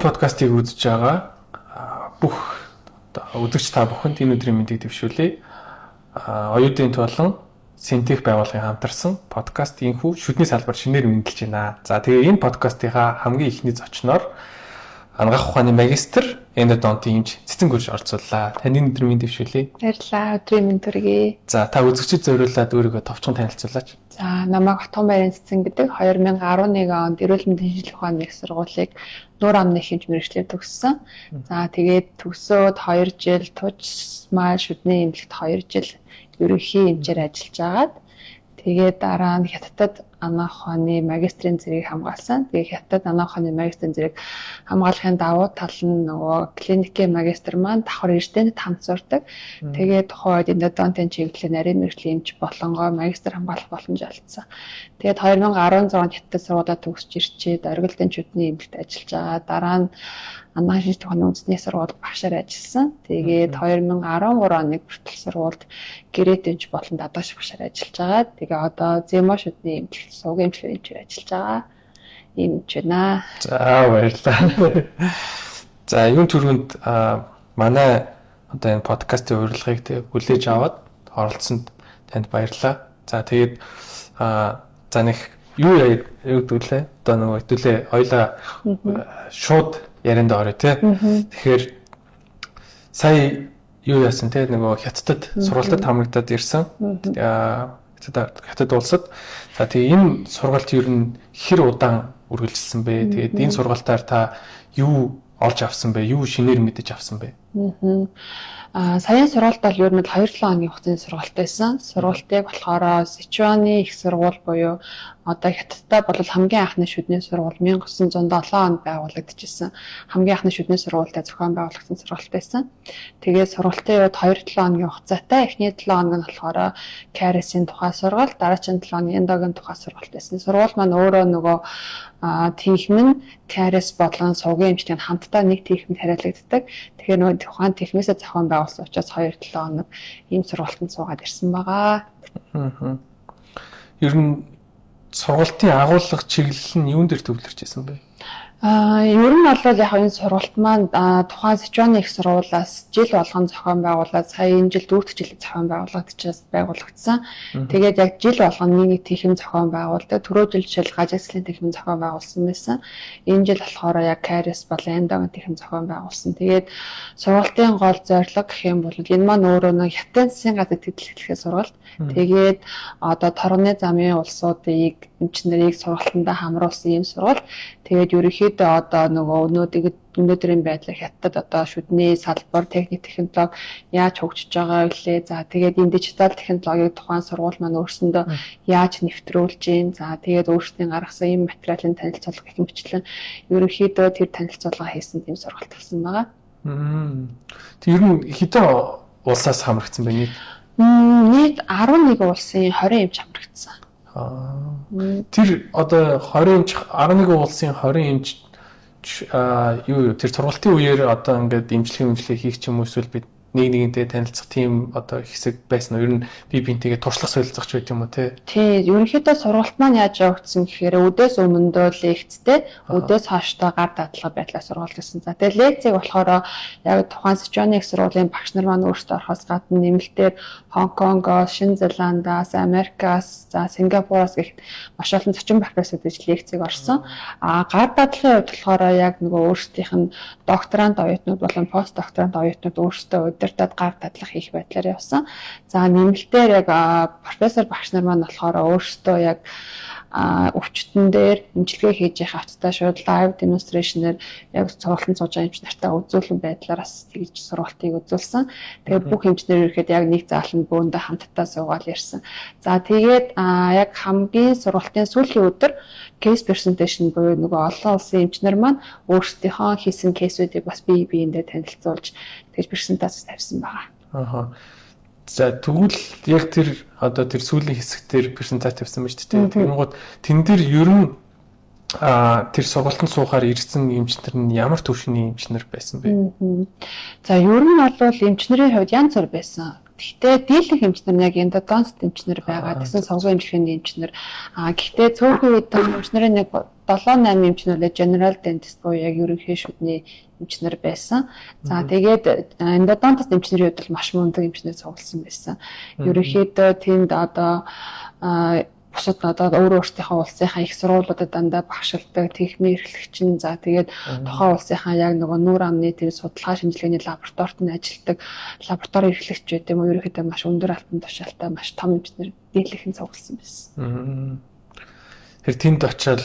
подкастыг үзэж байгаа бүх үзэгч та бүхэнд энэ өдрийн мэндийг дэвшүүлье. Оюутны болон Синтех байгууллагын хамтарсан подкаст инхүү шүдний салбар шинээр мэдлж байна. За тэгээ энэ подкастынхаа хамгийн ихний зочноор анагаах ухааны магистр эндодонтын эмч Цэцэн гүрж оролцууллаа. Таны өдрийн мэнд дэвшүүлье. Баярлалаа. Өдрийн мэнд төргий. За та үзэгчид зориулаад өөрийгөө товчхон танилцуулаач. За намайг Хотгон Баярын Цэцэн гэдэг 2011 онд эрүүл мэндийн шинжилгээ ухааны их сургуулийг нуур амны хэмж мэргэжлээр төгссөн. За тэгээд төгсөөд 2 жил тужмаа шүдний эмнэлэгт 2 жил ерөнхий эмчээр ажиллаж агаад тэгээд дараа нь Хятадд анагаах ухааны магистрийн зэргийг хамгаалсан. Тэгээд Хятадд анагаах ухааны магистрийн зэрэг хамгаалахын давуу тал нь нөгөө клиникийн магистр маань давхар эрдэнэт хамт сурдаг. Тэгээд тухайн үед эндодонтын чиглэлийн нарийн мэргэжлийн эмч болонгоо магистр хамгаалах боломж олгосон. Тэгээд 2016 онд Хятадд сургуулаа төгсөж ирчээд оргилдын шүдний эмнэлэгт ажиллаж байгаа. Дараа нь анагаах шинжилгээ ухааны үндэсний сургуульд багшаар ажилласан. Тэгээд 2013 оны хүртэл сургуульд гэрээт эмч болон дадагш багшаар ажиллаж байгаа. Тэгээ одоо Зэмо шүдний эмнэлэгт сувгийн эмчээр ажиллаж байгаа. Ийм ч байна. За баярлалаа. За юун түрүүнд манай одоо энэ подкастын урилгыг хүлээж аваад оролцсонд танд баярлалаа. За тэгээд за нэг юу яагдуулээ. Одоо нөгөө хэдүүлээ хоёлаа шууд ярианд орё тий. Тэгэхээр сая юу яасан тий нөгөө Хятадд сургалтад хамрагдаад ирсэн. Хятад улсад. За тэгээ энэ сургалт ер нь хэр удаан үргэлжилсэн бэ? Тэгээд энэ сургалтаар та юу олж авсан бэ? Юу шинээр мэдэж авсан бэ? Саяын сургалт бол ер нь 2-7 хоногийн хугацааны сургалт байсан. Сургалтыг болохоор Сичуаны их сургууль буюу одоо Хятадтай бол хамгийн анхны шүдний сургууль 1907 онд байгуулагдчихсан. Хамгийн анхны шүдний сургуультай зохион байгуулагдсан сургалт байсан. Тэгээд сургалтын үед 2-7 хоногийн хугацаатай. Эхний 7 хоног нь болохоор KRS-ийн тухай сургалт, дараагийн 7 хоног эндогийн тухай сургалт байсан. Сургууль маань өөрөө нөгөө техник KRS болон сувгийн эмчтэй хамтдаа нэг техникт хариалагддаг. Тэгэхээр нөгөө тухайн техникээс зохион байгуулсан учраас 2-7 хоног ийм сургалтанд суугаад ирсэн байгаа. Ер нь сургалтын агуулга чиглэл нь юун дээр төвлөрч байсан бэ? Ер нь бол яг энэ сургалт маань тухайн Сичуаны их сургуулиас жил болгон зохион байгуулаад сая энэ жил дөрөвдүгээр жилийн зохион байгуулагдсан. Тэгээд яг жил болгон нэг техник зохион байгуулдаг. Түрүү жил жишээл гажигслийн техник зохион байгуулсан байсан. Энэ жил болохоор яг KRS болон эндогийн техник зохион байгуулсан. Тэгээд сургалтын гол зорилго гэх юм бол энэ маань өөрөө нэг Хятадын засгийн газар тэтгэлэхлэх сургалт. Тэгээд одоо торгоны замын улсуудыг эмчнэрийг сургалтандаа хамруулсан юм сургалт. Тэгээд ерөнхийдөө одоо нөгөө өнөөдрийн байдлаар Хятадд одоо шүдний салбар, техник технологи яаж хөгжиж байгаа вэ? За тэгээд энэ дижитал технологиг тухайн сургууль маань өөрсөндөө яаж нэвтрүүлж гин. За тэгээд өөрсдийн гаргасан ийм материалын танилцуулга гэх мэтлэн ерөнхийдөө тэр танилцуулга хийсэн тийм сургалт болсон байгаа. Тэр нь хэдэн улсаас хамрагдсан бэ? Нийт 11 улсын 20 эмч хамрагдсан. Тэр одоо 20 эмч 11 улсын 20 эмч юу тэр сургалтын үеэр одоо ингээд имжлэг хийх ч юм уу эсвэл бид нэгнтэй танилцах тийм одоо хэсэг байсан. Ер нь бинтийгээ туршлах солилцох ч байт юм уу те. Тий, ерөнхийдөө сургалт маань яаж явагдсан гэхээр өдөөс өмнө лекцтэй, өдөөс хойштой гар дадлага байдлаар сургалт гэсэн. За тэгээ лекцийг болохоор яг тухайн Сичуаны их сургуулийн багш нар маань өөрсдөө орохоос гадна нэмэлтээр Хонконгоос, Шинэ Зеландаас, Америкаас, за Сингапураас гэх маш олон зочин профессорууд иж лекцийг орсон. Гар дадлагын хувьд болохоор яг нөгөө өөрсдийнх нь докторант оюутнууд болон пост докторант оюутнууд өөрсдөө удирдаад гар дадлага хийх байдлаар явсан. За нэмэлтээр яг профессор багш нар маань болохоор өөрсдөө яг өвчтөн дээр имчилгээ хийж явах авттай шууд лайв демонстрашнээр яг сургалтанд сууж байгаа эмч нартаа үзүүлэн байдлаараас тэгж сургалтыг үзүүлсэн. Тэгээд бүх эмчнэр ирэхэд яг нэг заалан бөөндө хамтдаа суугаад ярьсан. За тэгээд яг хамгийн сургалтын сүүлийн өдөр case presentation буюу нөгөө олон улсын эмчнэр маань өөрсдийнхөө хийсэн кейсүүдийг бас бие биендээ танилцуулж тэгж презентац тавьсан байгаа. За тэгвэл яг тэр одоо тэр сүүлийн хэсгээр презентац тавьсан байж тээ. Тэгэнгუთ тэн дээр ер нь тэр сургалтанд суухаар ирсэн эмчнэр нь ямар төвшний эмчнэр байсан бэ? За ер нь бол эмчнэрийн хувьд янз бүр байсан. Гэхдээ дийлэнх эмчнэр нь яг эндодонт эмчнэр байгаа. Тэсэн сонгон эмчилгээний эмчнэр. Гэхдээ цөөхөн үед эмчнэрийн нэг 7-8 эмчнэр үлээ general dentist буюу яг ерөнхий шүдний эмчнэр байсан. За тэгээд эндодонтост эмчнэрийн хувьд бол маш мундаг эмчнэр цугласан байсан. Ерөнхийдөө тэнд одоо бусад одоо өөрийнхөө улсынхаа их сургуулиудад дандаа багшилдаг техникийн эрхлэгчин за тэгээд тухайн улсынхаа яг нөгөө нүүр амны тэр судалгаа шинжилгээний лабораторид нь ажилладаг лаборатори эрхлэгч байт юм уу ерөнхийдөө маш өндөр алтан тушаалтай маш том эмчнэр дийлэнхэн цугласан байсан. Тэр тэнд очиад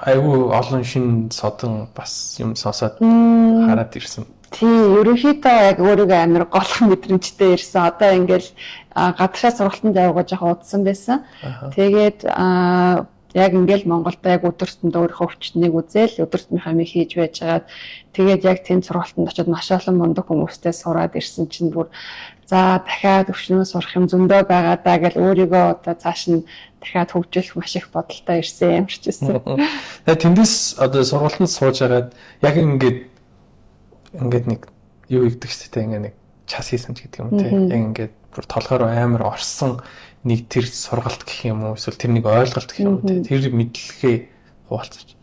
айгүй олон шин содон бас юм сонсоод хараад ирсэн. Тийм, ерөнхийдөө яг өөрийгөө амар голох мэдрэмжтэй ирсэн. Одоо ингээл гадаашаа сургалтанд явгаа жоохон удсан байсан. Тэгээд яг ингээл Монголд яг өдөртөнд өөрийнхөө өвчтнийг үзэл, өдөртнийхээ мэй хийж байжгаад тэгээд яг тэнд сургалтанд очиод маш олон мундаг хүмүүстэй сураад ирсэн чинь бүр за дахиад өвчнөө сурах юм зөндөө байгаа даа гэж өөрийгөө одоо цааш нь дахиад хөгжүүлэх маш их бодолтой ирсэн юм шигсэн. Тэгээд тэндээс одоо сургалтанд сууж агаад яг ингээд нэг юу гэдэг чтэй ингээд нэг час хийсэн ч гэдэг юм те. Яг ингээд бүр толгойроо амар орсон нэг тэр сургалт гэх юм уу эсвэл тэр нэг ойлголт гэх юм уу те. Тэр мэдлэгээ хуваалцаж.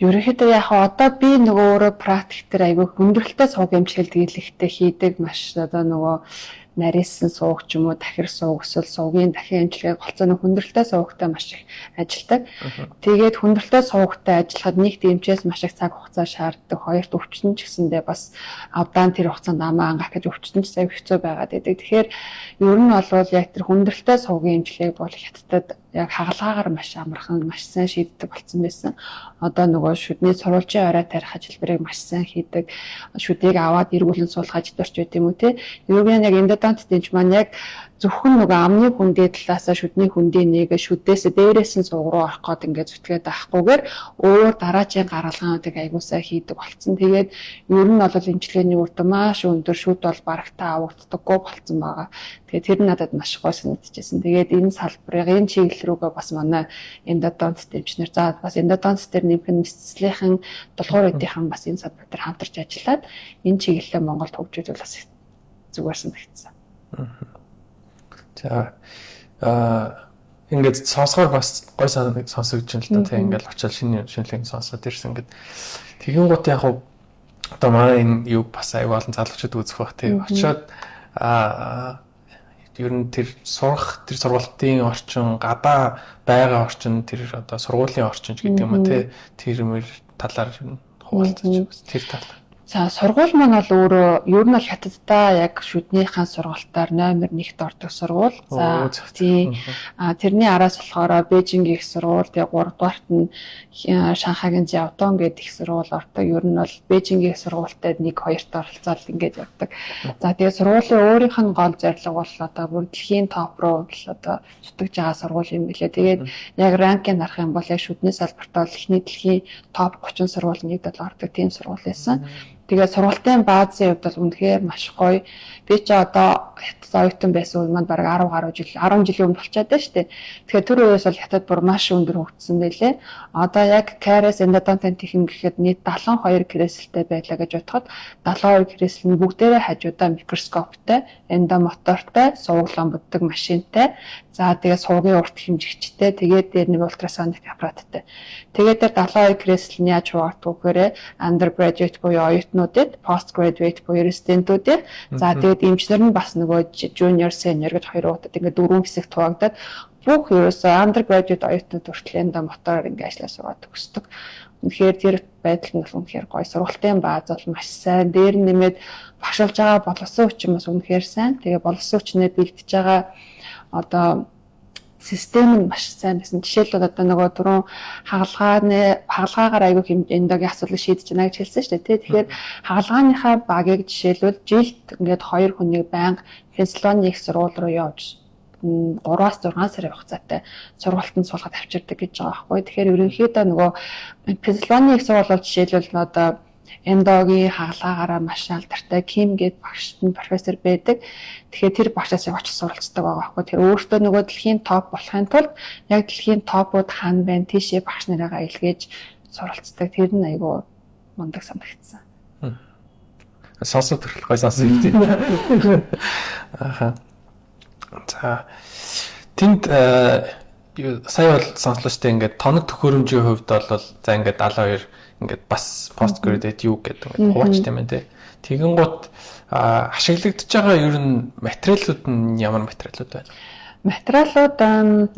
Ерөнхийдөө яг одоо би нөгөө өөрөө практик дээр айгүй хүндрэлтэй сууг эмчилдэг дийлэхтэй хийдэг маш одоо нөгөө нарийнсан сууг ч юм уу дахир сууг эсвэл суугийн дахин эмчилгээг голцооны хүндрэлтэй суугтай маш их ажилладаг. Тэгээд хүндрэлтэй суугтай ажиллахад нэгт эмчээс маш их цаг хугацаа шаарддаг. Хоёрт өвчтөн ч гэсэндээ бас авдаан тэр хугацаанд амаа ангах гэж өвчтөн ч аяг хэцүү байгаад байдаг. Тэгэхээр ер нь бол яг тэр хүндрэлтэй суугийн эмчилгээг бол хятадд яг хагалгаагаар маш амархан маш сайн шийддэг болсон байсан. Одоо нөгөө шүдний сурвалжийн орой тарих ажилбарыг маш сайн хийдэг. Шүдийг аваад эргүүлэн суулгах ажилбарч байт юм уу те. Ерөнхийдөө яг эндодонт дэнч маань яг зөвхөн нөгөө амны хүндээ талаасаа шүдний хүндээ нэг шүдээс дээрээс нь сууг руу орох гээд ингээд зүтгээд авахгүйгээр өөр дараачийн гаргалгаануудыг аягуулсаа хийдэг болсон. Тэгээд ер нь бол эмчилгээний үр дүн маш өндөр шүд бол барагтаа авагддаггүй болсон байгаа. Тэгээд тэр нь надад маш гой санагдчихсэн. Тэгээд энэ салбарын чиглэл рүүгээ бас манай эндодонт эмчнэр за бас эндодонт дээр нэмхэн мэдслийнхэн дулгуур эдийнхэн бас энэ салбар дээр хамтарч ажиллаад энэ чиглэлээ Монголд хөгжүүлэх бас зүгээр санагдсан. За ингээд сонсгоор бас гой сонсогдож байна л да тийм ингээд очиад шинэлэг сонсоод ирсэн ингээд тэгэн гут яг одоо манай энэ юу бас аюу олон залуучууд үзэх бах тийм очиод ер нь тэр сурах тэр сургалтын орчин гадаа байгаа орчин тэр одоо сургуулийн орчин ч гэдэг юм уу тий тэр мөр талаар хуваалцаж тэр талаар. За сургууль маань бол өөрөө ер нь бол хятаддаа яг шүднийхэн сургалтаар номер 1-т ордог сургууль. За тий тэрний араас болохоор Бээжингийн их сургууль, тэгээ 3 дугаарт нь Шанхайгийн Жавдон гэдэг их сургууль ордог. Ер нь бол Бээжингийн сургуультай 1-2-т оролцоод ингэж явдаг. За тэгээ сургуулийн өөрийнх нь гол зорилго бол одоо бүр дэлхийн топ руу одоо зүтгэж байгаа сургууль юм билээ. Тэгээд яг ранкинг харах юм бол яг шүдний салбарт бол эхний дэлхийн топ 30 сургуулийн нэгд бол ордог тийм сургууль байсан. Тэгээд сургалтын баазын хувьд бол үнэхээр маш гоё. Би ч одоо хятад оюутан байсан үед манд бараг 10 жилийн өмнө болчиход байна шүү дээ. Тэгэхээр тэр үеэс бол хятад бүр маш өндөр хөгжсөн байлээ. Одоо яг KRS эндодонтын техник гэхэд нийт 72 креслтэй байлаа гэж бодоход 72 кресл нь бүгдээрээ хажуудаа микроскоптой, эндомотортой, сууглан буддаг машинтай. За тэгээд суугийн урт хэмжигчтэй, тэгээд дээр нэг ультрасоник аппараттай. Тэгээд тэр 72 кресль нь яаж хуваагддаг гэхээр undergraduate буюу оюутнуудад, postgraduate буюу резидентуудад, за тэгээд эмчнэр нь бас нөгөө junior, senior гэж хоёр удаад ингээд 4 хэсэгт хуваагдаад бүх ерөөсөө undergraduate оюутнууд хүртэл эндомотороор ингээд ажиллаж суугаад төгсдөг. Үнэхээр тэр байдал нь бол үнэхээр гоё. Сургалтын бааз бол маш сайн. Дээр нэмээд багшилж байгаа боловсон хүчин бас үнэхээр сайн. Тэгээ боловсон хүчнээ бэлдэж байгаа одоо систем нь маш сайн байсан. Жишээлбэл одоо нөгөө түрүүн хагалгаагаар аягүй хэмжээндээ асуудлыг шийдэж байна гэж хэлсэн шүү дээ. Тэгэхээр хагалгааныхаа багийг жишээлбэл жилд ингээд 2 хүнийг байнга Пенсильвани их сургууль руу явж 3-6 сарын хугацаатай сургалтанд суулгаад авчирдаг гэж байгаа байхгүй. Тэгэхээр ерөнхийдөө нөгөө Пенсильвани их сургууль бол жишээлбэл одоо эндогийн хагалгаагаараа маш алдартай Ким гээд багш нь профессор байдаг. Тэгэхээр тэр багшаас очиж суралцдаг байгаа байхгүй. Тэр өөртөө нөгөө дэлхийн топ болохын тулд яг дэлхийн топууд хаана байна тийшээ багш нарыгаа илгээж суралцдаг. Тэр нь айгүй мундаг санагдсан. Сонсоод төрөл гой сонсон юм тийм. Аха. За тэнд сая бол сонслоо штэ ингээд тоног төхөөрөмжийн хувьд бол за ингээд 72 ингээд бас postgraduate юу гэдэг ингээд хуучтай юм те. Тэгэн гут ашиглагдж байгаа ер нь материалууд нь ямар материалууд байна? Материалууд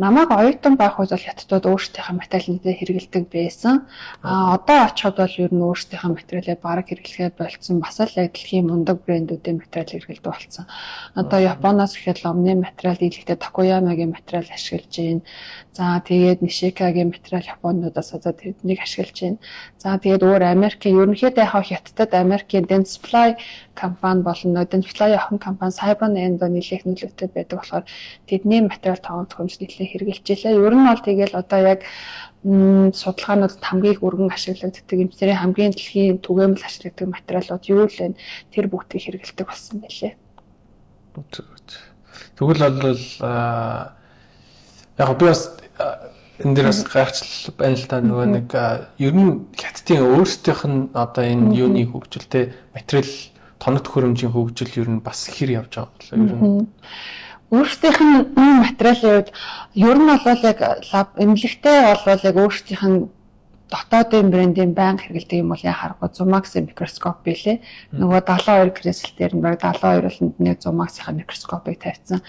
намайг оюутан байх үед бол хятадууд өөрсдийнхээ материалуудыг хэрэгэлдэг байсан. Одоо очиход бол ер нь өөрсдийнхээ материалыг бараг хэрэглэхээ болцсон. Бас л яг дэлхийн мундаг брэндүүдийн материал хэрэглэдэг болсон. Одоо Японоос ихэд ломны материал дийлэхдээ Токуямагийн материал ашиглаж байна. За тэгээд Нишикагийн материал Японуудаас одоо тэрнийг ашиглаж байна. За тэгээд өөр Америкийн ерөнхийдөө яг хятадд Америкийн Dentsply компани болон Dentsply охин компани Cyber Endo нэлээд нөлөөтэй байдаг болохоор тэдний материал тоон төхөөрөмж нэлээд хэрэгжилж илээ. Ер нь бол тэгэл одоо яг судалгаанууд хамгийн өргөн ашиглагддаг эмчнэрийн хамгийн дэлхийн түгээмэл ашиглагддаг материалууд юу л вэ? Тэр бүгдийг хэрэгэлдэг болсон байлээ. Тэгвэл бол яг би бас энэ дээрс гайхчлал байна л та нөгөө нэг ер нь хятадын өөрсдийнх нь одоо энэ юуны хөгжилтэй материал тоног төхөөрөмжийн хөгжил ер нь бас хэр явж байгаа болоо ер нь өөрсдийнх нь материалын үед ер нь бол яг эмнэлэгтэй бол яг өөрсдийнх нь дотоодын брендийн байнга хэрэгэлдэг юм бол яа харахгүй Zumax-ийн микроскоп билээ. Нөгөө 72 креслэл дээр нь баг 72 болонд нэг Zumax-ийн микроскопыг тавьсан.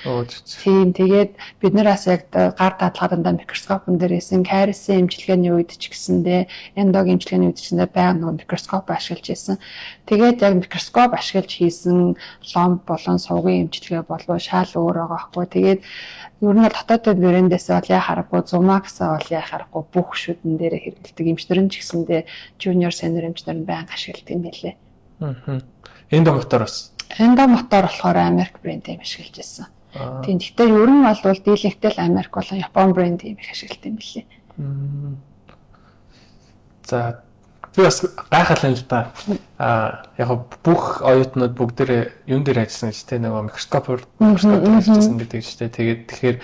Тийм тэгээд бид нараас яг гар дадлага дандаа микроскопн дээр исэн кариесийн эмчилгээний үед ч гэсэндээ эндогийн эмчилгээний үед ч гэсэндээ байнга нөгөө микроскоп ашиглаж исэн. Тэгээд яг микроскоп ашиглаж хийсэн ломб болон сувгийн эмчилгээ болов шал өөр байгаа хгүй. Тэгээд ер нь дотоодын брэндээс бол яа харахгүй Zumax-аа бол яа харахгүй бүх шүдэн дээр хэрэгэлдэг эмчнэр нь ч гэсэндээ junior senior эмчнэр нь байнга ашигладаг юм билээ. Эндо мотор бас. Эндо мотор болохоор Америк брэнд юм ашиглаж байсан. Тийм гэхдээ ер нь бол дийлэнхтэй л Америк болон Япон брэнд юм их ашигладаг юм билээ. За би бас гайхал юм л да. Яг бүх оюутнууд бүгдээрээ юун дээр ажилласан гэж тэ нөгөө микроскопоор ажилласан гэдэг ч тэ. Тэгээд тэгэхээр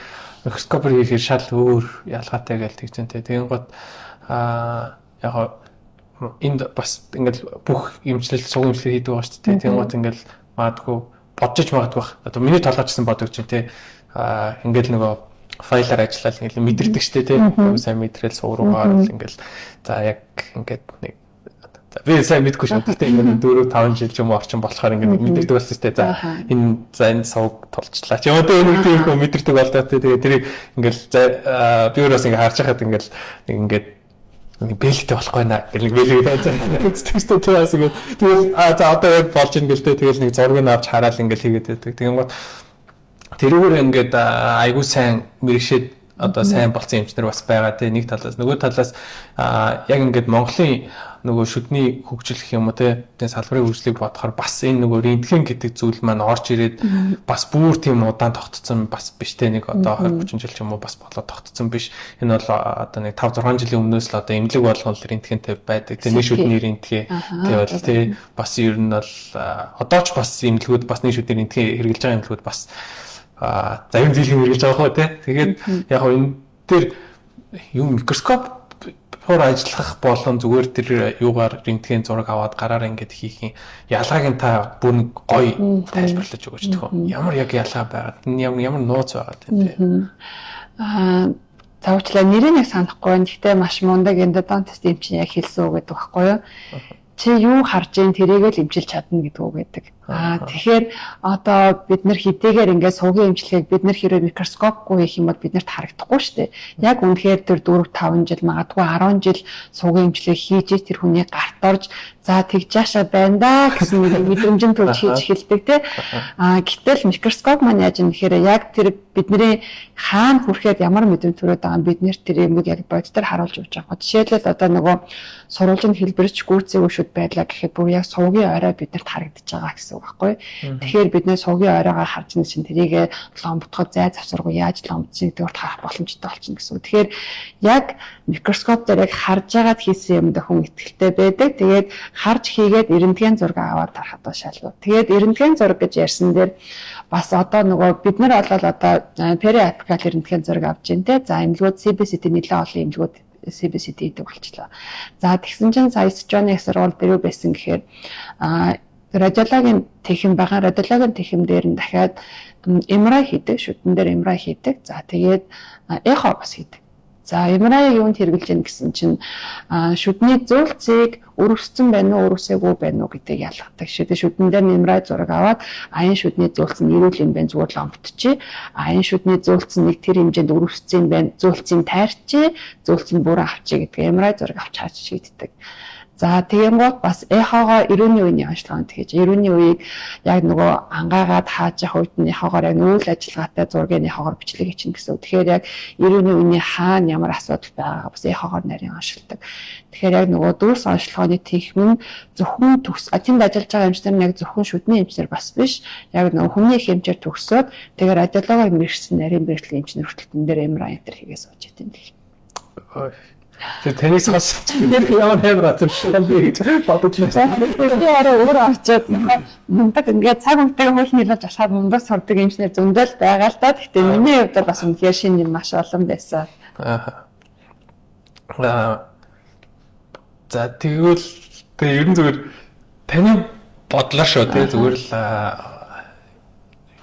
микроскопоор хийхээр шал өөр ялгаатай гэж тэгж тэ. Тэгэн гот яг энд бас ингээл бүх эмчилэл суг эмчилэл хийдэг байгаа шүү дээ. Тэгэн гот ингээл магадгүй бодож магадгүй бах. Одоо миний толгойчсан бодогч тэ. Ингээл нөгөө файлаар ажиллаад ингээл мэдэрдэг шүү дээ тэ. Сайн мэдрэл суугаар ингээл за яг ингээд нэг би сайн мэдгүй шүү. Гэхдээ ингээд 4-5 жил ч юм уу орчин болохоор ингээд мэдэрдэг болсон шүү дээ. За энэ за энэ сувг тулчлаа. Ч юм уу энэ тийм их мэдэрдэг болдоо тэ. Тэгээ тэрийг ингээл би өөрөөс ингээд харж байхад ингээд бэлэгтэй болохгүй наа гэх нэг бэлэг байж textтэй туаас ингээд тэгэл за одоо яг болж ин гэлтэй тэгэл нэг зургийг авч хараад ингээд хийгээд байдаг. Тэгэн гот тэрүүгээр ингээд айгуу сайн мэрэгшээд одоо сайн болсон эмчнэр бас байгаа те нэг талаас нөгөө талаас яг ингээд Монголын нөгөө шүдний хөгжил гэх юм уу те салбарын хөгжлийг бодохоор бас энэ нөгөө рентген гэдэг зүйл маань орж ирээд бас бүр тийм удаан тогтцсон бас биш те нэг одоо 20-30 жил ч юм уу бас болоод тогтцсон биш. Энэ бол одоо нэг 5-6 жилийн өмнөөс л одоо эмнэлэг болгоно рентгентэй байдаг те нэг шүдний рентген те бол те бас ер нь бол одоо ч бас эмнэлгүүд бас нэг шүдний рентген хэрэгжилж байгаа эмнэлгүүд бас зарим зүйлийг хэрэгжилж байгаа хөө те. Тэгээд яг энэ дээр юм микроскоп хор ажиллах болон зүгээр тэр юугаар рентген зураг аваад гараараа ингээд хийх юм ялгааг нь та бүр нэг гоё тайлбарлаж өгөөч төхөө. Ямар яг ялгаа байгаад ямар нууц байгаад байна те. Цаавчлаа нэрийг санахгүй байна. Гэхдээ маш мундаг эндодонтист юм чинь яг хэлсэн үг гэдэг баггүй юу? Чи юу харж ийн тэрийг л эмчилж чадна гэдэг үг гэдэг. Тэгэхээр одоо бид нар хэдийгээр ингээд сувгийн эмчилгээг бид нар хэрэг микроскопгүй хийх юм бол биднэрт харагдахгүй шүү дээ. Яг үнэхээр тэр 4-5 жил магадгүй 10 жил сувгийн эмчилгээ хийж тэр хүний гарт орж за тэгж яашаа байна да гэсэн мэдрэмжийн төвч хийж эхэлдэг те. Гэтэл микроскоп маань яаж юм гэхээр яг тэр бидний хаана хүрэхэд ямар мэдрэмж төрөд байгаа бид нэр тэр юмыг яг боддоор харуулж өгч байгаа. Жишээлбэл одоо нөгөө сурвалжийн хэлбэрч гүйцээг өшөд байлаа гэхэд бүр яг сувгийн орой биднэрт харагдаж байгаа гэсэн үг байхгүй. Тэгэхээр бид нэ сувгийн оройгоо харж нэг чинь тэрийг ломботоход зай завсаргуу яаж ломбцгийг тэгвэрт харах боломжтой болчихно гэсэн үг. Тэгэхээр яг микроскоп дээр яг харж агаад хийсэн юмд хүн итгэлтэй байдаг. Тэгээд харж хийгээд рентген зураг аваад тарахад ба шалгав. Тэгээд рентген зураг гэж ярьсан дээр бас одоо нөгөө бид нар бол одоо пери апикал рентген зураг авч जैन те. За эмнэлгүүд CBCT нэлээд олон эмнэлгүүд CBCT гэдэг болчихлоо. За тэгсэн чинь сая Сичуаны их сургууль дээр юу байсан гэхээр Радиологийн тэхэм байгаа. Радиологийн тэхэм дээр нь дахиад MRI хийдэг, шүтэн дээр MRI хийдэг. За тэгээд эхо бас хийдэг. За MRI юунд хэрэгжилж гин гэсэн чинь шүдний зөвлцийг өрөвссөн байна уу, өрөвсөөгүй байна уу гэдгийг ялгадаг. Шүдэн дээр MRI зураг аваад энэ шүдний зөвлц нь эрүүл юм байна зүгээр л омтчих. Энэ шүдний зөвлц нь нэг тэр хэмжээнд өрөвссөн байна. Зөвлцийг тайрчих, зөвлцийг бүр авчиг гэдэг MRI зураг авч хаач шийддэг. За тийм гол бас эхогоо 90-ийн үеийн онцлогонд хийж 90-ийн үеийг яг нөгөө ангаагаад хааж явах үед нь эхогоор яг үйл ажиллагаатай зургийн эхогоор бичлэг хийчихнэ гэсэн. Тэгэхээр яг 90-ийн үеийн хаана ямар асуудал байгаа бас эхогоор нарийн оншилдог. Тэгэхээр яг нөгөө дүүс онцлогооны тэхм нь зөвхөн төгс тэнд ажиллаж байгаа эмчнэр нь яг зөвхөн шүдний эмчнэр бас биш. Яг нөгөө хүний хэмжээр төгсөөд тэгээд радиологоор мэргэжсэн нарийн бэрхшээлийн эмчнэр хүртэл тэн дээр MRI энэ хийгээ сууж байгаа юм. Тэр таныг сонсч тэр ямар амар азарчсан би гэж бодож байна. Би арай өөр очиод мундаг ингээд цаг үнэтэйг хууль нийлүүлж ашаад мундаг сурдаг эмчнэр зөндөл байгаа л да. Гэхдээ миний хувьд бас үнэхээр шинэ юм маш олон байсан. За тэгвэл ер нь зүгээр таны бодлоо шүү тий зүгээр л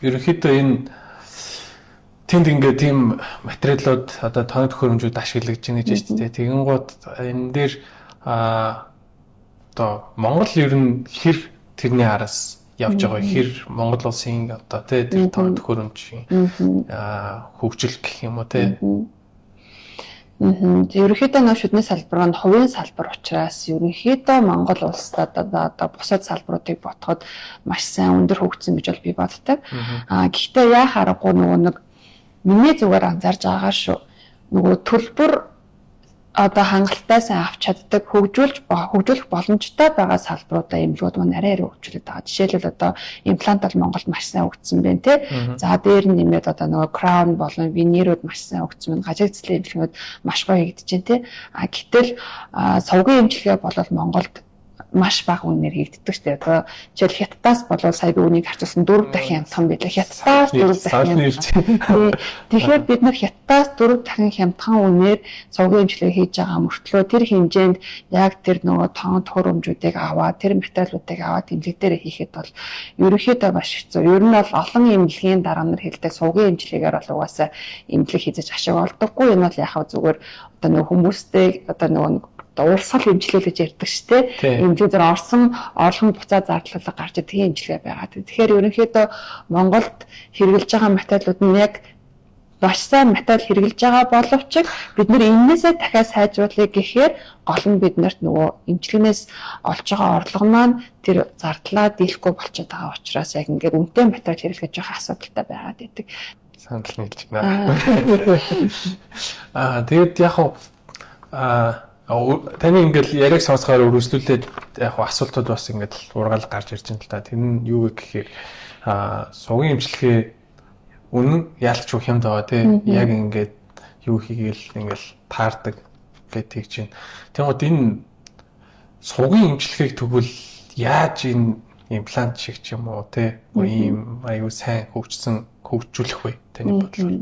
ерөнхийдөө энэ тэнд ингээд тийм материалууд одоо тоног төхөөрөмжүүд ашиглагдж байна гэж байна. Тэгэн гууд энэ дээр одоо Монгол ер нь хэр тэрний араас явж байгаа хэр Монгол улсын одоо тий тэр тоног төхөөрөмжийн хөгжил гэх юм уу тий. Ерөнхийдөө нөө шүдний салбар нь хувийн салбар учраас ерөнхийдөө Монгол улсад одоо бусад салбаруудыг ботход маш сайн өндөр хөгжсөн гэж бол би боддог. Гэхдээ яа харахгүй нөгөө нэг миний зүгээр анзаарж байгаа шүү. Нөгөө төлбөр одоо хангалттай сайн авч чаддаг хөгжүүлэх боломжтой байгаа салбаруудаа эмнэлгүүд маань арай хөгжүүлээд байгаа. Жишээлбэл одоо имплант бол Монголд маш сайн хөгжсөн байна тий. За дээр нь нэмээд одоо нөгөө краун болон винирүүд маш сайн хөгжсөн байна. Гажиг цэцлийн эмчилгээнүүд маш гоё хийгдэж байна тий. Гэтэл сувгийн эмчилгээ бол Монголд маш бага үнээр хийгддэг шүү дээ. Одоо жишээл Хятадаас болов сая би үнийг харьцуулсан 4 дахин хямдхан байлаа. Хятадаас 4 дахин хямдхан. Тэгэхээр бид нар Хятадаас 4 дахин хямдхан үнээр сувгийн эмчилгээ хийж байгаа мөртлөө тэр хэмжээнд яг тэр нөгөө тоон төхөөрөмжүүдийг аваад тэр материалуудыг аваад эмнэлэг дээр хийхэд бол ерөнхийдөө маш хэцүү. Ер нь бол олон эмнэлгийн дараа нар хэлдэг сувгийн эмчилгээгээр бол угаасаа эмнэлэг хийж ашиг олдоггүй. Энэ бол яхаа зүгээр одоо нөгөө хүмүүстэй одоо нөгөө урсгал эмчилгээ гэж ярьдаг шүү дээ. Эмчилгээ зэрэг орсон орлогын буцаа зардлага гарч идэх эмчилгээ байгаа. Тэгэхээр ерөнхийдөө Монголд хэрэгжилж байгаа материалууд нь яг маш сайн материал хэрэгжилж байгаа боловч бид нэр энээсээ дахиад сайжруулъя гэхээр гол нь биднэрт нөгөө эмчилгээнээс олж байгаа орлого маань тэр зардлаа дийлэхгүй болчиход байгаа учраас яг ингээд үнэтэй материал хэрэглэж байгаа асуудалтай байгаад байдаг. Санал нийлж байна. Тэгээд яг таны ингээл яриаг сонсохоор өргөжлүүлээд яг асуултууд бас ингээд ургаал гарч ирж байна л та. Тэр нь юу гэхээр сувгийн эмчилгээ үнэн яалч юу хямд байгаа тий. Яг ингээд юу хийгээл ингээл таардаг гэдэг чинь. Тэгмээд энэ сувгийн эмчилгээг тэгвэл яаж энэ имплант шиг ч юм уу тий. Ийм аюу сайн хөгжүүлэх вэ таны бодлоор?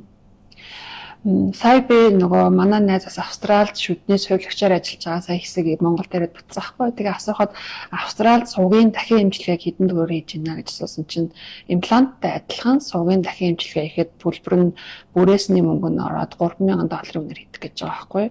Сая би нөгөө манай найзаас Австралид шүдний сувилагчаар ажиллаж байгаа сая хэсэг Монгол дээрээ бүтсэн аахгүй. Тэгээ асуухад Австралид сувгийн дахин эмчилгээ хэдэн төгрөөр хийж байна гэж асуусан чинь импланттай адилхан сувгийн дахин эмчилгээ хийхэд төлбөр нь бүрээсний мөнгө нь ороод $3,000 үнээр хийдэг гэж байгаа аахгүй.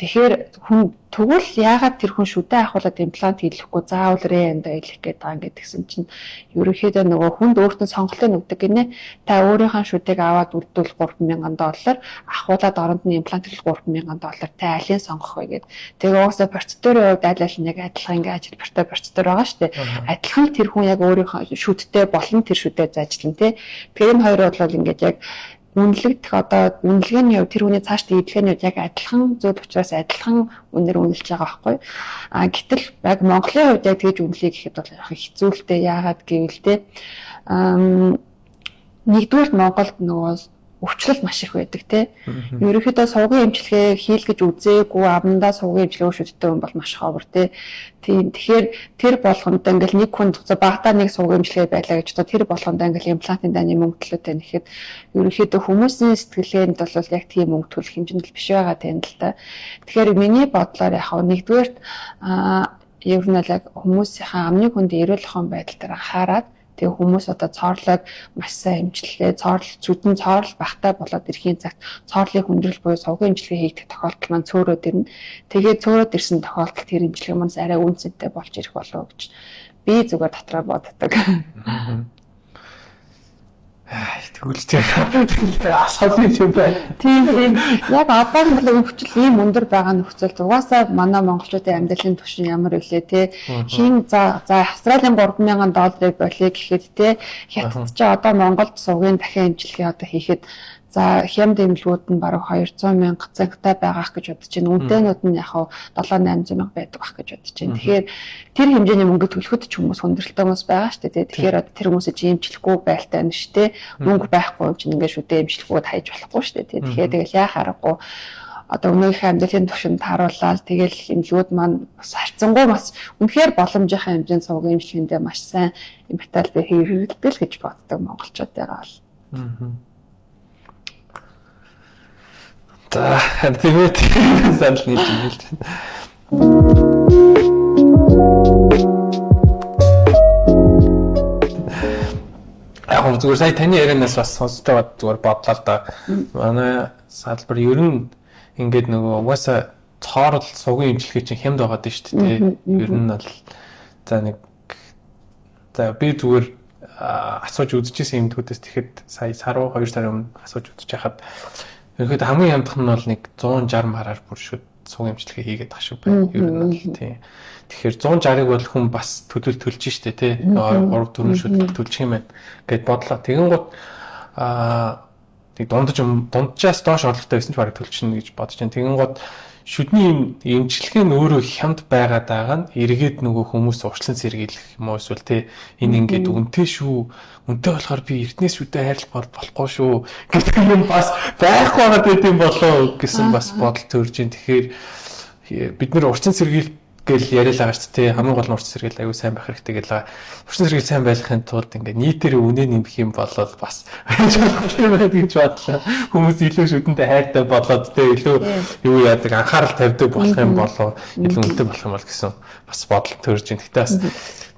Тэгэхээр хүн тэгвэл яагаад тэр хүн шүдэ ахуулаад имплант хийлэхгүй заавал рэндэ хийх гээд байгаа гэдгсэн чинь ерөнхийдөө нөгөө хүнд өөртөө сонголтыг өгдөг гинэ. Та өөрийнхөө шүдэг аваад үлдвэл $3,000 ахуулаад оронд нь имплант хийх $3,000 та алийг сонгох вэ гэд. Тэгээ угаасаа процедурын хувьд аль аль нэг адилхан ингээ ажил процедур байгаа шүү дээ. Адилхан тэр хүн яг өөрийнхөө шүдтэй болон тэр шүдээ заажлан тий. Тэгэхээр энэ хоёр бол ингээд яг үнэлэгдэх одоо үнэлгээний хувьд тэр хүний цаашдаа идэлгээний хувьд яг адилхан зүйл учраас адилхан үнээр үнэлж байгаа байхгүй. Гэтэл яг Монголын хувьд яг тэгж үнэлэе гэхэд бол яг хэцүүлтэй яагаад гэвэл те нэгдүгээр Монголд нөгөө өвчлөл маш их байдаг те. Ерөнхийдөө сувгийн эмчилгээ хийлгэж үзээгүй амандаа сувгийн эмчилгээ шүтдэг хүн бол маш ховор те. Тэгэхээр тэр болгонд ингээл нэг хүн багтаа нэг сувгийн эмчилгээ байлаа гэж бодоод тэр болгонд ингээл имплантын даны мөнгө төлөөтэй нэхэд ерөнхийдөө хүмүүсийн сэтгэлгээнд бол яг тийм мөнгө төлөх хэмжээнд биш байгаа тань л та. Тэгэхээр миний бодлоор яг нэгдүгээрт би ер нь яг хүмүүсийнхаа амны хүнд эрүүл ахуйн байдал дээр анхаарад тэгээ хүмүүс одоо цоорлог маш сайн эмчилгээ, зүдэн цоорл багтаа болоод ирэхийн цагт цоорлын хүндрэл буюу совгийн эмчилгээ хийгдэх тохиолдол маань цөөрөөд ирнэ. Тэгээд цөөрөөд ирсэн тохиолдолд тэр эмчилгээ маань арай үнцэнтэй болж ирэх болов гэж би зүгээр дотроо боддог. Тэгвэл асуулын юм байна. Тийм. Яг одоо бол өвчл ийм өндөр байгаа нөхцөлд угаасаа манай монголчуудын амьдралын түвшин ямар илээ те. Хин за Австралийн $3,000 болъё гэхэд те. Хятад ч одоо Монголд сувгийн дахин эмчилгээ одоо хийхэд за хямд эмнэлгүүд нь бараг 200,000 цангтай байгаах гэж бодож байна. Үдэнүүд нь яг 7-800,000 байдаг ах гэж бодож байна. Тэгэхээр тэр хэмжээний мөнгө төлөхөд ч хүмүүс хүндрэлтэй хүмүүс байгаа шүү дээ. Тэгэхээр одоо тэр хүмүүсийг эмчлэхгүй байлтай байна шүү дээ. Мөнгө байхгүй юм чинь ингээд шүдэ эмчлэхүүд хайж болохгүй шүү дээ. Тэгэхээр тэгэл яа харахгүй одоо өнөөхөө амьдралын түвшинд тааруулаад тэгэл эмнэлгүүд маань бас харьцангуй бас үнэхээр боломжийнхаа хэмжээнд сувгийн эмчилгээндээ маш сайн материал хэрэглэдэг л гэж боддог монголчуудаа бол. За тэгээд санал нийт юм л байна. Яг зүгээр сая таны ярианаас бас сонсдог зүгээр бодлоо л да. Манай салбар ер нь ингээд нөгөө угаасаа цоорл сувгийн эмчилгээ чинь хямд байгаад байна шүү дээ. Ер нь бол за би зүгээр асууж үзчихсэн юмдгүүдээс тэгэхэд сая сар 2 сарын өмнө асууж үзэж хахад ерөөд хамгийн хямдхан нь бол нэг 160 мараар бүр шүд сувгийн эмчилгээ хийгээд тах шиг байна. Ер нь бол тийм. Тэгэхээр 160-ыг бол хүн бас төлж штэ тий. 3-4 шүд төлчих юм байна гэд бодлоо. Тэгэн гут дунджаас доош орлоготой байсан ч бараг төлчихнө гэж бодож байна. Тэгэн гут шүдний эмчилгээ нь өөрөө хямд байгаад байгаа нь эргээд нөгөө хүмүүс урчлан сэргийлэх юм уу эсвэл тий энэ ингээд үнэтэй шүү. Үнэтэй болохоор би эрднээс шүдэ хайрлах болохгүй шүү гэдэг юм бас байхгүй байгаа гэдэг юм болоо гэсэн бас бодол төрж ин. Тэгэхээр бид нэр урчлан сэргийл гэл яриалаа гэж тий хамгийн гол нь урчлан сэргийл аюу сайн байх хэрэгтэй гэлээ. Урчлан сэргийл сайн байхын тулд ингээд нийтээр үнэ нэмэх юм болол бас гэж бодлоо. Хүмүүс илүү шүдэнтэй хайртай болоод тий илүү юу яадаг анхаарал тавьдаг болох юм болоо илүү үнэтэй болох юм бол гэсэн бас бодол төрж ин. Гэтэ бас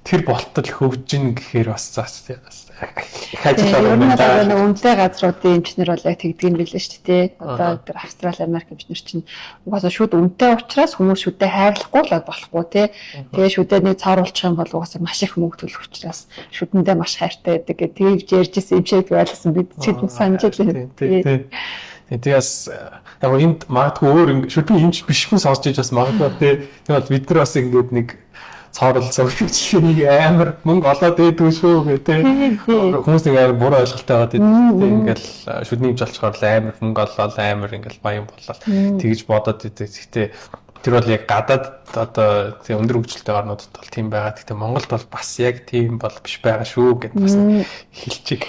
тэр болтол хөгжиж гин гэхээр бас хажуулаад байна. Нэг үнэтэй газруудын эмчнэр бол яг тэгдэг юм билээ шүү дээ. Одоо тэр Австрали, Америк эмчнэр чинь угаасаа шүд үнэтэй учраас хүмүүс шүдээ хайрлахгүй л болохгүй тий. Тэгээ шүдээ нэг цааруулчих юм бол угаасаа маш их мөнгө төлөх учраас шүдэндээ маш хайртай байдаг гэдэг тэгж ярьжсэн юм шиг байлсан бид чид санаж байна. Тэгээс яг энд магадгүй өөр шүдний эмч биш хүн сонсож иж бас магадгүй тий. Тэгээд бид нар бас ингээд нэг цоорл зөвхөж амар мөнгө олоод дээдгүй шүү гэдэг. Хүмүүс нэг буруу ойлголттой байгаад ингээл шүдний эмч болчоор амар мөнгө олоод амар ингээл баян болол тэгж бодоод идэг. Гэхдээ тэр бол яг гадаад одоо тийм өндөр хөгжилтэй орнуудад бол тийм байгаа. Гэхдээ Монголд бол бас яг тийм бол биш байгаа шүү гэдээ бас хэлчих.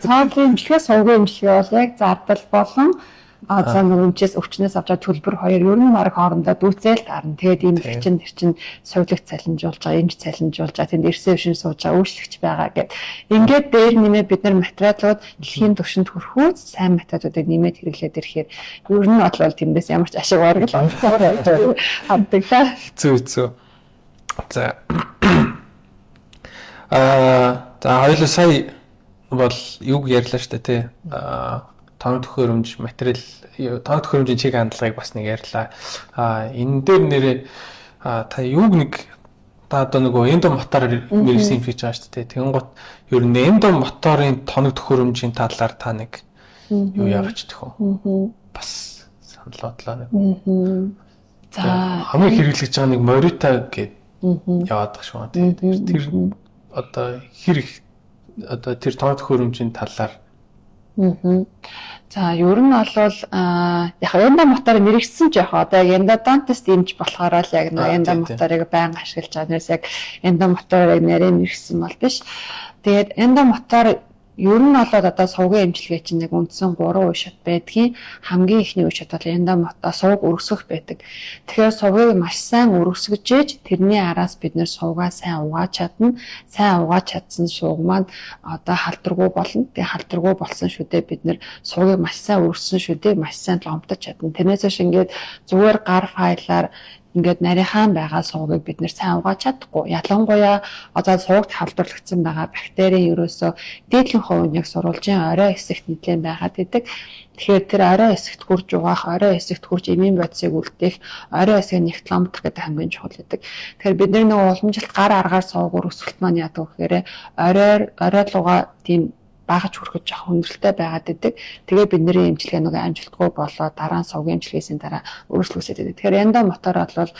Цоорлын эмчилгээ, сувгийн эмчилгээ бол яг зардал болон за нөгөөчөөс өвчнөөс авчаа төлбөр хоёр ер нь баг хоорондоо дүүцээл таарна. Тэгээд ийм чинь сувлэгт цалинжуулж байгаа, эмч цалинжуулж байгаа, тэнд ресепшн сууж байгаа, үйлчлэгч байгаа гэд. Ингээд дээр нэмээ бид нар материалууд дэлхийн түвшинд хүрэхүүц сайн материалуудыг нэмээд хэрэглээд ирэхээр ер нь бол тэндээс ямар ч ашиг бараг л авдаг та. Зүү. За хоёул сая бол юг ярьлаа шүү дээ тий. Тоног төхөөрөмж материал тоног төхөөрөмжийн чиг хандлагыг бас нэг ярьлаа. Энэ дээр нэрээ та юуг нэг та одоо нөгөө эндо мотороор нэрсэн юм хийж байгаа шүү дээ. Тэгэн гут ер нь эндо моторын тоног төхөөрөмжийн талаар та нэг юу яагач төхөө. Бас санал бодлоо нэг. За хамгийн хэрэглэж байгаа нэг морита гэдэг яваад байгаа шүү дээ. Тэр одоо хэрэг одоо тэр тоног төхөөрөмжийн талаар За ер нь бол яг янда мотор мэрэгсэн ч яг одоо янда дантист имж болохоор л яг янда моторыг байнга ашиглаж байгаа нэрс яг янда моторыг нэрээ мэрэгсэн бол биш. Тэгээд янда мотор ер нь бол одоо сувгийн эмчилгээ чинь нэг үндсэн 3 үе шат байдгийн хамгийн ихний үе шат бол янда мотор сувг өргөсгөх байдаг. Тэгэхээр сувгийг маш сайн өргөсгөж ээж тэрний араас бид нэр сувгаа сайн угааж чадна. Сайн угааж чадсан сувг маань одоо халдваргүй болно. Тэгээ халдваргүй болсон шүдээ бид нэр сувгийг маш сайн өргөссөн шүдээ маш сайн ломтож чадна. Тэрнээс биш ингээд зүгээр гар файлаар ингээд нарийнхан байгаа сувгийг бид нэр сайн угааж чадахгүй. Ялангуяа одоо сувагт халдварлагдсан байгаа бактерийн ерөөсөө дээдлийн хувь нь яг сурвалжийн орой хэсэгт нэлээд байгаад идэг. Тэгэхээр тэр орой хэсэгт хурж угаах, орой хэсэгт хурж эмийн бодисыг үлдээх, орой хэсгийг нэгтломдох гэдэг хамгийн чухал гэдэг. Тэгэхээр бид нэг уламжилт гар аргаар суугаар өсөлт маань яадаг гэхээр оройлууга тийм багаж хүрэх жоох хүндрэлтэй байгаад идэг. Тэгээ бидний эмчилгээ нөгөө амжилтгүй болоо дараа нь сувгийн эмчилгээсийн дараа өөрчлөлтөөд идэг. Тэгэхээр янда мотор бол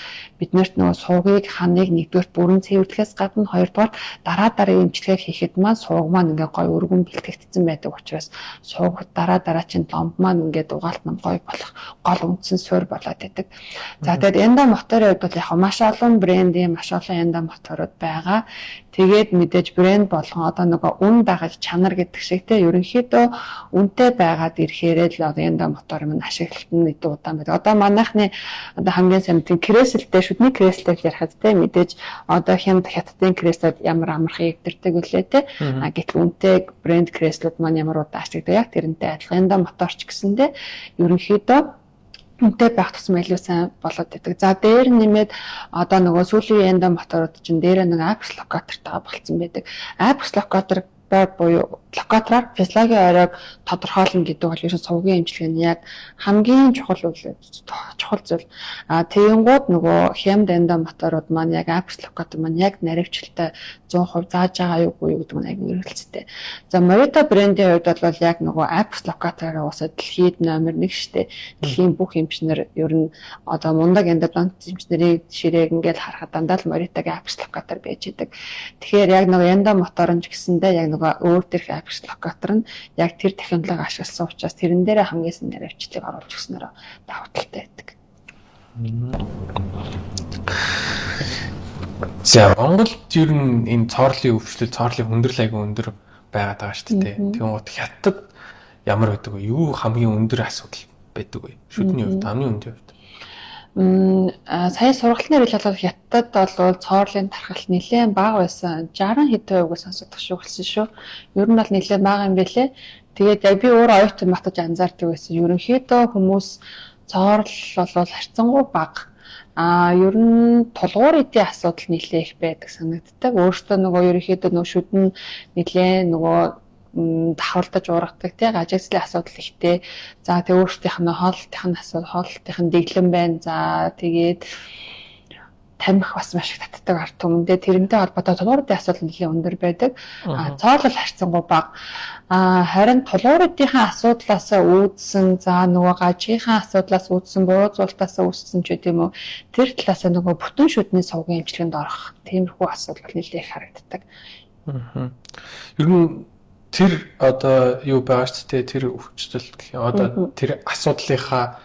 биднэрт нөгөө сувгийг ханыг нэгдүгээр бүрэн цэвэрлэхээс гадна хоёрдугаар дараагийн эмчилгээ хийхэд маань сувг маань ингээ гой өргөн бэлтгэгдсэн байдаг учраас сувг дараагийн ломб маань ингээд угаалт нам гой болох гол үндсэн суурь болоод идэг. За тэгээд янда моторын хувьд бол яг маш олон брендийн маш олон янда моторууд байгаа. Тэгээд мэдээж брэнд болгон одоо нөгөө үн дагаж чанар гэдэг шиг те ерөнхийдөө үнэтэй байгаад ирэхээр л одоо янда мотор минь ашиглалт нь идэв удаан байдаг. Одоо манайхны одоо хамгийн сайн тийм креслтэй шүдний креслтэй ярихад те мэдээж одоо хятадын креслүүд ямар амархан өвдөртэй гэлээ те. Гэтэл үнэтэй брэнд креслүүд маань ямар удаан ашигладаг яг тэрнтэй адилхан янда моторч гэсэндээ ерөнхийдөө үнэтэй байх тусмаа илүү сайн болоод идэг. За дээр нэмээд одоо нөгөө сүүлийн янда моторууд чинь дээр нэг апс локатортойгоо болцсон байдаг. Апс локатор буюу локатороор физиологийн оройг тодорхойлно гэдэг бол ерөн сувгийн эмчилгээ нь яг хамгийн чухал зүйл. Тэгэнгүүт нөгөө хямд янда моторууд маань яг апс локатор маань яг наривчлалтай 100% зааж байгаа юу гэдэг нь аягүй эргэлзтэй. За Morita брендийн хувьд бол яг нөгөө апс локатороо усаад дэлхийд номер 1 штэ. Дэлхийн бүх эмчнэр ер нь одоо мундаг эндодонт эмчнэрийг ширээг ингээд харахад дандаа л Morita-гийн апс локатор байж идэг. Тэгэхээр яг нөгөө янда мотор нь ч гэсэндээ яг нөгөө өөр дээрх апс локатор нь яг тэр технологи ашигласан учраас тэрэн дээрээ хамгийн сайн наривчлалыг оруулж өгснөөр давуу талтай байдаг. За Монголд ер нь энэ цоорлын өвчлөл, цоорлын хүндрэл аягүй өндөр байгаад байгаа шүү дээ. Тэгвэл хятад ямар байдаг вэ? Юу хамгийн өндөр асуудал байдаг вэ? Шүдний хувьд, амны үндийн хувьд. Сая сургалтын нэрэл болоод хятад бол цоорлын тархалт нэлээд бага байсан. 60 хэдэн хувийг сонсогдох шүү болсон шүү. Ер нь бол нэлээд бага юм бэлээ. Тэгээд яг би өөрөө оюутан батж анзаардаг байсан. Ерөнхийдөө хүмүүс цоорл бол харьцангуй бага. Ер нь тулгуур эдийн асуудал нэлээд их байдаг санагддаг. Өөртөө нөгөө ерөнхийдөө нөгөө шүдэн нэлээд нөгөө давхарлаж ургадаг тийм ажиглалын асуудал ихтэй. За тэг өөртөөх нь хоолтын асуудал, хоолтын дэглэм байна. За тэгээд тамхи бас маш их татдаг ард түмэндээ тэрнтэй холбоотой тулгуурын асуудал нэлээд өндөр байдаг. Цоорлол харьцангуй бага. Харин тулгуурынхаа асуудлаас үүдсэн за нөгөө гажийнхаа асуудлаас үүдсэн буруу зултаас үүдсэн ч гэдэм үү тэр талаас нөгөө бүтэн шүдний сувгийн эмчилгээнд орох тиймэрхүү асуудал нэлээд их харагддаг. Ер нь тэр одоо юу байгаа ч тийм тэр өвчлөл гэх юм одоо тэр асуудлынхаа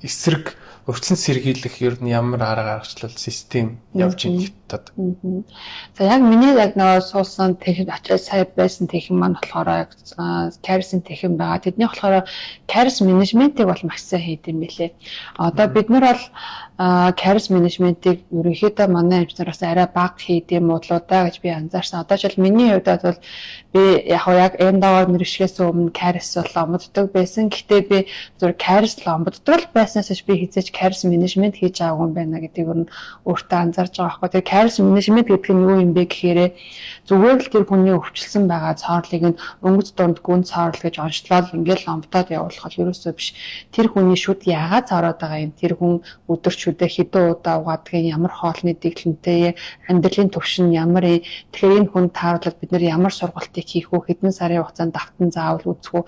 эсрэг өвчлөн сэргийлэх ер нь ямар арга аргачлал систем явж ийн хятад. За яг миний яг нөгөө суусан техник очиж сая байсан техник маань болохоор яг Caris-ийн техник байгаа. Тэдний болохоор Caris менежментийг бол маш сайн хийд юм билээ. Одоо бид нар бол Caris менежментийг ерөнхийдөө манай эмчнараас арай бага хийдэм болоо да гэж би анзаарсан. Одоо жишээл миний хувьд бол би яг эндавар мэрэгшгээс өмнө Caris бол омддог байсан. Гэхдээ би зөв Caris л омддог байснаас би хизээч Caris менежмент хийж аваагүй юм байна гэдгийг өөртөө анзаарж байгаа байхгүй. Тэгээ Caris менежмент гэдэг нь юу юм бэ гэхээр зүгээр л тэр хүний өвчлсөн байгаа цоорлыг нь өнгөц дунд гүн цоорл гэж онцлол ингээл омдоод явуулах бол ерөөсөө биш. Тэр хүний шүд яагаад цоороод байгаа юм? Тэр хүн өдөр шүдээ хэдэн удаа угаадгийг ямар хоолны дэглэмтэй, амьдралын төвшин ямар ээ. Тэгэхээр энэ хүн тааруулаад бид нэр ямар сургалтыг хийх үү? Хэдэн сарын хугацаанд давтан заавал үзэх үү?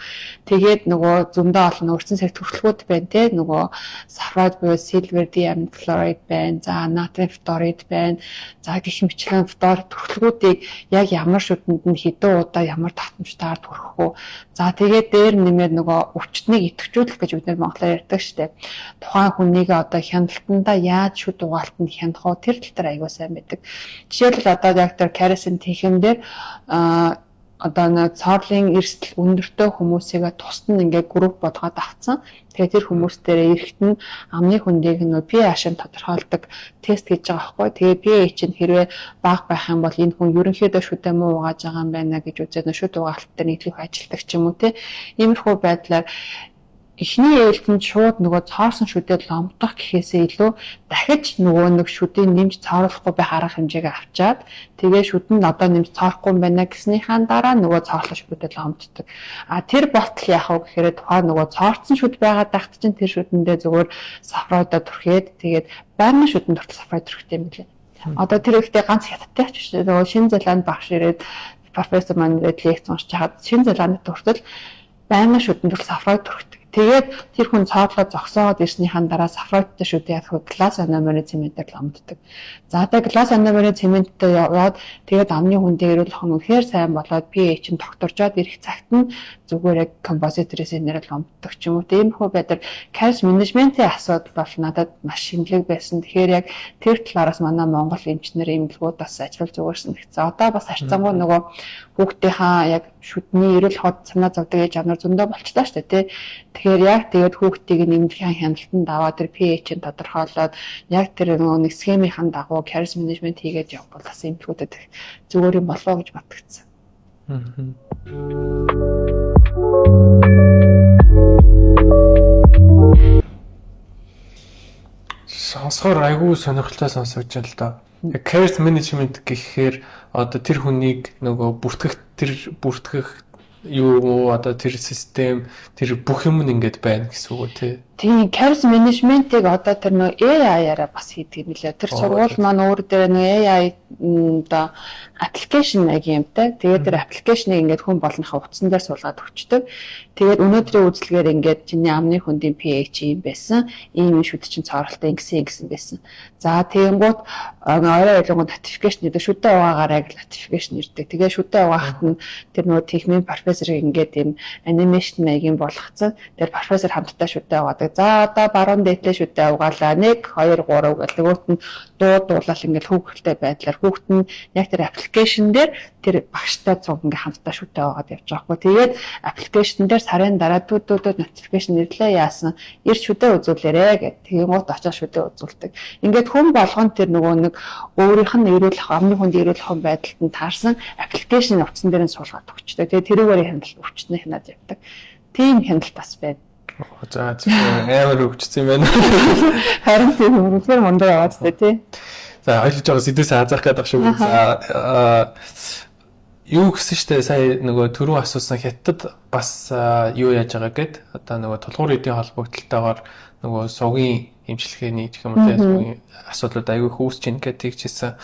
Тэгээд нөгөө зөндөө олон өрцөн сэрэг төрөлхүүд байна те нөгөө сафрад буюу silver diamond fluoride байна. За натрийн фторид байна. За гэх мэтлэн фтор төрөлхүүдийг яг ямар шүдэнд нь хэдэн удаа ямар татамжтайгаар төрөх үү? За тэгээд дээр нэмээд нөгөө өвчтнийг идэвхжүүлэх гэж бид нар монголоор ярьдаг штеп. Тухайн хүнийг одоо хяналтандаа яаж шүд угаалтанд хянах уу? Тэр тал дээр аягүй сайн байдаг. Жишээлбэл одоо яг тэр Caris-ийн техникээр одоо нэг цоорлын эрсдэл өндөртэй хүмүүсийг тусад нь ингээ групп бодгоод авцсан. Тэгээд тэр хүмүүс дээр эрэхт нь амны хүндийг нөө pH-ын тодорхойлдог тест хийж байгаа байхгүй. Тэгээд pH нь хэрвээ бага байх юм бол энэ хүн ерөнхийдөө шүдээ муу угааж байгаа юм байна гэж үзээд шүд угаалт дээр нийтлэх ажилтдаг ч юм уу те. Иймэрхүү байдлаар эхний ээлжинд шууд нөгөө цоорсон шүдэд ломдох гэхээсээ илүү дахиж нөгөө нэг шүдийг нэмж цоорлохгүй байх арга хэмжээг авчаад тэгээ шүдэнд одоо нэмж цоорохгүй юм байна гэснийхаа дараа нөгөө цоорлох шүдэд ломддог. А тэр болтол яах вэ гэхээр тухайн нөгөө цоорсон шүд байгаад тахт чинь тэр шүдэндээ зүгээр сафройдоо түрхээд тэгээд байнгын шүдэнд хүртэл сафройд түрхтэй юм лээ. Одоо тэр ихтэй ганц хятадтай ч шүү дээ. Нөгөө Шинэ Зеланд багш ирээд профессор маань ирээд лекц уншиж хаад Шинэ Зеландд хүртэл байнгын шүдэнд хүртэл сафройд түрхдэг. Тэгээд тэр хүн цоорлоо зогсоод ирснийхаа дараа сафройдтай шүдээ яах вэ? Глаз аномерын цементээр ломддог. За тэгээд глаз аномерын цементтэй яваад тэгээд амны хүндээ эрүүл хон үнэхээр сайн болоод pH нь тогтворжоод ирэх цагт нь зүгээр яг композит резинээр ломддог ч юм уу. Тиймэрхүү байдлаар cash management-ийн асуудал бол надад маш шинэлэг байсан. Тэгэхээр яг тэр талаараас манай Монгол эмчнэр эмнэлгүүд бас ажиллаж өгөрсөн гэсэн. Одоо бас харьцангуй нөгөө хүүхдийнхаа яг шүдний эрүүл хот санаа зовдөг ээж авнаар зөндөө болчлаа шүү дээ тий. Тэгэхээр яг тэгээд хүүхдийг нэмэлтийн хяналтанд аваад тэр pH-ийг тодорхойлоод яг тэр нэг схемийн дагуу cash management хийгээд явбал бас эмнэлгүүдэд зүгээр юм болоо гэж бодгдсон. Сонсохоор айгүй сонирхолтой сонсогдож байна л да. Cash management гэхээр одоо тэр хүнийг нөгөө бүртгэх юу одоо тэр систем тэр бүх юм ингээд байна гэсэн үг тий. Тийм, cash management-ийг одоо тэр нөө AI-аараа бас хийдэг юм лээ. Тэр сургууль маань өөр дээр нөө AI одоо application нэг юмтай. Тэгээд тэр application-ыг ингээд хүн болгоныхаа утсан дээр суулгаад өгчдөг. Тэгээд өнөөдрийн үйлчлэгээр ингээд чиний амны хөндийн pH юм байсан. Ийм шүд чинь цооролтой ингэсэн байсан. За тэгэнгუთ орой ойлгонгод notification ирдэг. Шүдээ угаагаараа notification ирдэг. Тэгээд шүдээ угаахт нь тэр нөө техникийн профессорыг ингээд ийм animation маягийн болгоцсон. Тэр профессор хамтдаа шүдээ угаадаг. За одоо баруун дээдлээ шүдээ угаалаа 1 2 3 гэдэг нөгөөт нь дуулаад ингээд хүүхэлтэй байдлаар хүүхд нь яг тэр аппликейшн дээр тэр багштай цуг ингээд хамтдаа шүдээ угаад явж байгаа хгүй. Тэгээд аппликейшн дээр сарын дараа дүүд notification ирлээ яасан ирж шүдээ үзүүлээрэ гэдэг. Тэгээд гут очиж шүдээ үзүүлдэг. Ингээд хүн болгонд тэр нөгөө нэг өөрийнх нь эрүүлэх амны хүнд эрүүлэх байдалд нь таарсан аппликейшн утсан дээр нь суулгаад өгчтэй. Тэгээд тэрүүгээр хяналт өвчтний хянаад явдаг. Тийм хяналт бас байна. За амар өвчсөн юм байна. Харин тийм үнэхээр мундаг аваад тээ тий. За ойлгож байгаа сэдвээс азаах гэдэг шүү. За юу гэсэн штэ сая нөгөө түрүү асуусан хятад бас юу яаж байгаа гэд одоо нөгөө тулгуур эдийн холбогдлолтойгоор нөгөө сугийн эмчилгээний гэх юм уу тий асуудлууд аягүй хөөсч ийн гэдэг тийгчээсэн.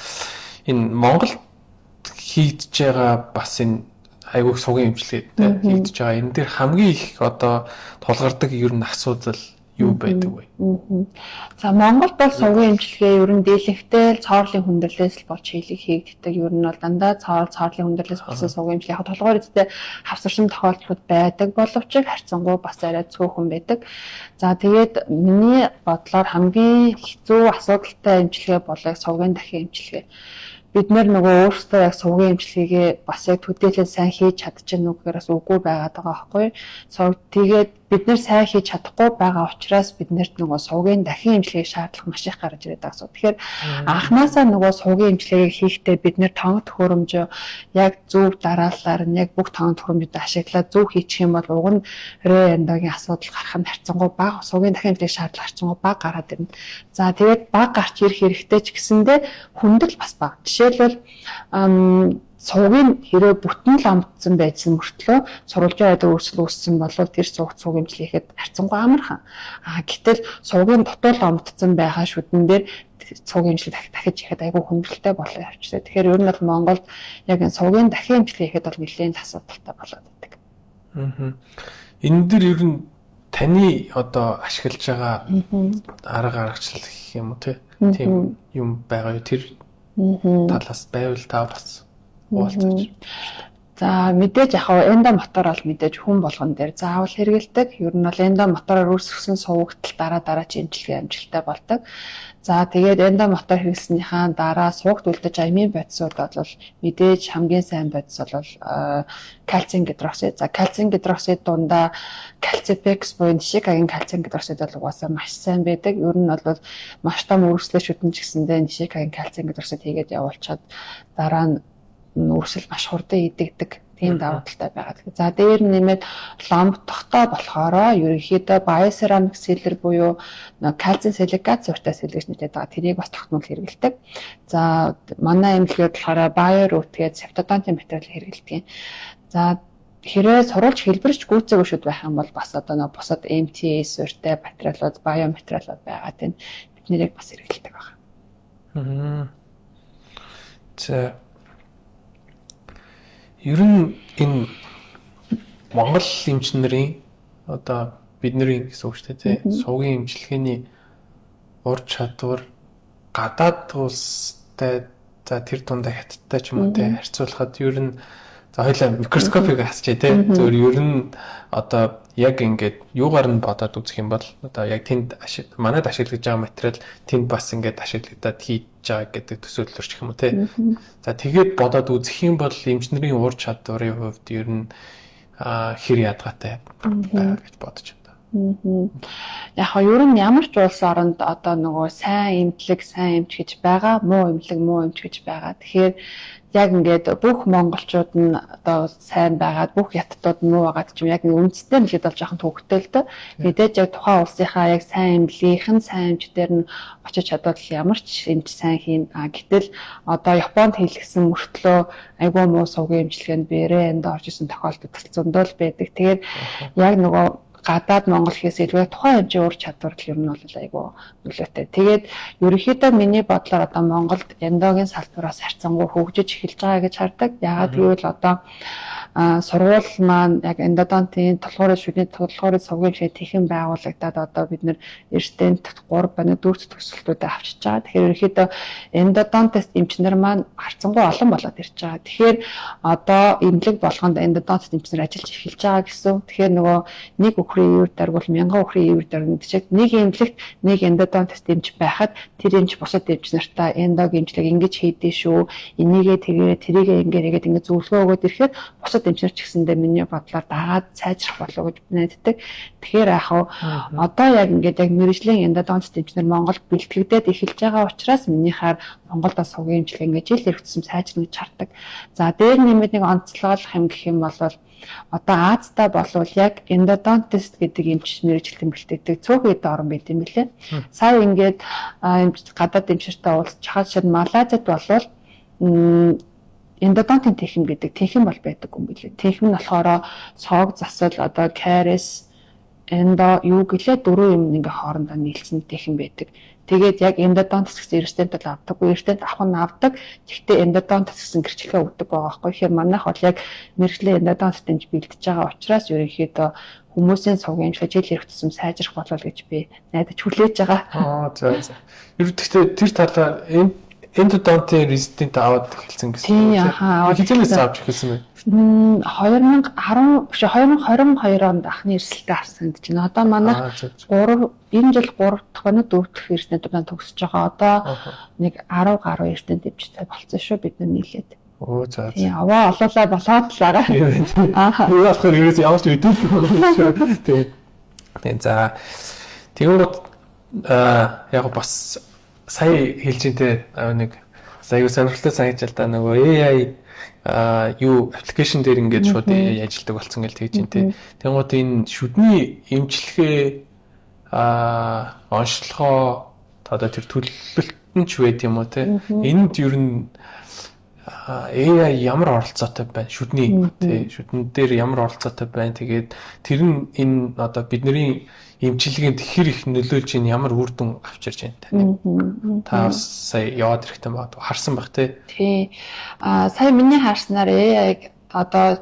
Энэ Монгол хийдэж байгаа бас энэ айгүй сугийн эмчилгээтэй хийгдэж байгаа. Энэ дээр хамгийн их одоо тулгардаг ер нь асуудал юу байдаг вэ? За Монголд бол сугийн эмчилгээ ер нь дийлэнхтэй цоорлын хүндрэлээс л болж хийгддэг. Ер нь бол дандаа цоорлын хүндрэлээс болсон сугийн эмчилгээ яг толгойр эзтэй хавсарсан тохиолдлууд байдаг боловч харьцангуй бас арай цөөхөн байдаг. За тэгээд миний бодлоор хамгийн хэцүү асуудалтай эмчилгээ бол сугийн дахин эмчилгээ. Бид нөгөө өөрсдөө яг сугийн эмчилгээгээ бас яг төдийлөн сайн хийж чадчихна уу гэхээр бас үгүй байгаад байгаа байхгүй. Тэгээд бид нэр сайн хийж чадахгүй байгаа учраас биднэрт нөгөө сугийн дахин эмчилгээг шаардлага маш их гарч ирээд байгаа гэсэн. Тэгэхээр анханасаа нөгөө сугийн эмчилгээг хийхдээ бид нэр тоног төхөөрөмж яг зөв дараалалаар нь яг бүх тоног төхөөрөмжөд ашиглаад зөв хийчих юм бол уг нь энdoгийн асуудал гарах нь харьцангуй бага. Сугийн дахин эмчилгээг шаардлага харьцангуй бага гараад ирнэ. За тэгээд бага гарч ирэх хэрэгтэй ч гэсэндээ хүндэл бас бага. Жишээлбэл суугийн хэрэг бүтэн л амтсан байсан мөртлөө сурвалжийн айдаг өөрчлөл үүссэн бол тэр суугт сууг эмчилгээхэд харьцангуй амархан. Гэтэл суугийн дутуул амтсан байгаа шүдэн дээр суугийн эмчилгээ дахиж ихэд айгүй хүндрэлтэй болоо явчихсан. Тэгэхээр ер нь бол Монголд яг суугийн дахин эмчилгээ хийхэд бол нэлээд асуудалтай болоод байдаг. Энэ дэр ер нь таны одоо ашиглаж байгаа арга аргачлал гэх юм уу тийм юм байгаа юу тэр талаас байвал та бас уулзаж. За мэдээж яг эндо мотор бол мэдээж хүн болгон дээр заавал хэрэгэлдэг. Ер нь бол эндо мотороор үүсгэсэн суугтал дараа эмчилгээ амжилттай болдог. За тэгээд эндо мотор хэрэглэснийхаа дараа суугт үлдэж амийн бодисууд бол мэдээж хамгийн сайн бодис бол кальцийн гидроксид. За кальцийн гидроксид дундаа кальципекс буюу нишикагийн кальцийн гидроксид бол угаасаа маш сайн байдаг. Ер нь бол маш том үргэлжлэл шүтэн ч гэсэндээ нишикагийн кальцийн гидроксид хийгээд явуулчаад дараа нь үргэлжлэл маш хурдан идэгдэг. Тийм давуу талтай байгаа. За дээр нэмээд ломтохтой болохоор ерөнхийдөө биосерамик сэлэр буюу кальцийн силикат зуртай сэлэр гэж нэрлэдэг байгаа. Тэрийг бас тогтмол хэрэглэдэг. За манай эмнэлгээр болохоор биорут гэдэг септодонтын материал хэрэглэдэг. За хэрвээ сурвалж хэлбэрч гүйцээг шүүд байх юм бол бас одоо нэг бусад MTA суурьтай материалууд, биоматериалууд байгаа тийм бид нэрийг бас хэрэглэдэг байна. За ер нь энэ Монгол эмчнэрийн одоо бидний гэсэн үг шүү дээ тий. Сувгийн эмчилгээний ур чадвар гадаад улстай за тэр дундаа хятадтай ч юм уу тий харьцуулахад ер нь за хоёлаа микроскопыг хасчээ тий. Зөвөр ер нь одоо яг ингээд юугаар нь бодоод үзэх юм бол одоо яг тэнд манайд ашиглаж байгаа материал тэнд бас ингээд ашиглагдаад хийж байгаа гэдэг төсөөллөөр ч юм уу тий. За тэгээд бодоод үзэх юм бол эмчнэрийн ур чадварын хувьд ер нь хэр ядгатай байгаа гэж бодож байна. Яг хоо ер нь ямар ч улс оронд одоо нөгөө сайн эмчлэг, сайн эмч гэж байгаа, муу эмчлэг, муу эмч гэж байгаа. Тэгэхээр яг ингээд бүх монголчууд нь одоо сайн байгаад бүх хятадууд нь муу байгаад ч юм яг үндэстэй нь л жоохон төвөгтэй л дээ. Мэдээж яг тухайн улсынхаа яг сайн эмнэлийнхэн сайн эмчдэр нь очиж чадвал ямар ч эмч сайн хийн. Гэтэл одоо Японд хийлгсэн мөртлөө айгүй муу сувгийн эмчилгээнд бэрээ энд орж исэн тохиолдол зөндөө л байдаг. Тэгээд яг нөгөө гадаад Монгол хийс илгээ тухайн хэмжээ ур чадвар ер нь бол айгүй нөлөөтэй. Тэгээд ерөнхийдөө миний бодлоор одоо Монголд эндогийн салбараас харьцангуй хөгжиж эхэлж байгаа гэж хардаг. Яагаад гэвэл одоо сургууль маань яг эндодонтын толгойн шүдний толгойн сувгийн шийд тэхэн байгуулагдаад одоо бид нэр эрдэнэт 3 байна 4 төсөлтүүдэд авчиж байгаа. Тэгэхээр ерөнхийдөө эндодонтист эмчнэр маань харьцангуй олон болоод ирж байгаа. Тэгэхээр одоо эмнэлэг болгонд эндодонтист эмчнэр ажиллаж эхэлж байгаа гэсэн. Тэгэхээр нөгөө нэг үхрийн ивэр даргуул 1000 үхрийн ивэр даргуул гэж нэг эмнэлэгт нэг эндодонтист эмч байхад тэр эмч бусад эмч нартаа эндог эмчлэг ингэж хийдэж шүү. Энийгээ тэгээ тэрийгээ ингээд ингэ зөвлөгөө өгөөд ирэхэд бусад эмчнэр ч гэсэндээ миний бодлоор дагаад сайжрах болов гэж найддаг. Тэгэхээр одоо яг ингээд яг мэргэжлийн эндодонтист эмчнэр Монголд бэлтгэгдээд эхэлж байгаа учраас минийхаар Монголд бас сувгийн эмчилгээ ингээд жил хэрэгцсэн сайжрна гэж хардаг. За дээр нэмээд нэг онцлогоолох юм гэх юм бол одоо Азтай болвол яг эндодонтист гэдэг эмч мэргэжилтэн бэлтгэдэг цөөхөн хэдэн орн байт юм билээ. Сая ингээд гадаад эмчнэртэй уулзч хаад шин Малайзад болвол эндодонтын тэхэм гэдэг тэхэм бол байдаг юм билээ. Тэхэм нь болохоор цог засал одоо кариес эндо юу гэлээ дөрөв юм ингээ хоорондоо нийлсэн тэхэм байдаг. Тэгээд яг эндодонтис гэсэн эрдэнэт бол авдаггүй. Эрдэнэт авах нь авдаг. Гэхдээ эндодонтис гэсэн гэрчлэгээ өгдөг байгаа байхгүй. Тэгэхээр манайх бол яг мэргэжлийн эндодонтист эмч бэлдэж байгаа учраас ерөнхийдөө хүмүүсийн сувгийн эмч жил ирэх тусам сайжрах болов гэж би найдаж хүлээж байгаа. За. Ерөнхийдөө тэр талаа эндодонтын резидент аваад эхэлсэн гэсэн. Тийм хизээс авч эхэлсэн бэ? 2022 онд анхны эрсдэлтэй авсан гэж байна. Одоо манай энэ жил 3 дахь ба 4 дахь эрдэнэтүүдээ төгсөж байгаа. Одоо нэг 10 гаруй эрдэнэт эмчтэй болсон шүү бид нар нийлээд. За. Тийм аваа олоолаа болоод л байгаа. Юу болохоор ерөөс ямар ч үдэл. Тийм за. Тэгвэл яг бас сая хэлжинтэй нэг сая сонирхолтой санагдаж л да нөгөө AI юу аппликейшн дээр ингээд шууд ажилладаг болсон гэж тэгж байна те. Тэнгууд энэ шүдний эмчилгээ онцлогоо одоо тэр төлөвлөлтөнд ч байд юм уу те. Энд ер нь AI ямар оролцоотой байна? Шүдний те шүдэн дээр ямар оролцоотой байна? Тэгээд тэр нь энэ одоо бидний эмчилгээнд хэр их нөлөөлж ийн ямар үр дүн авчирч байна тань. Та сая яваад ирэхтэн бод харсан баг тий. Сая миний харснаар AI одоо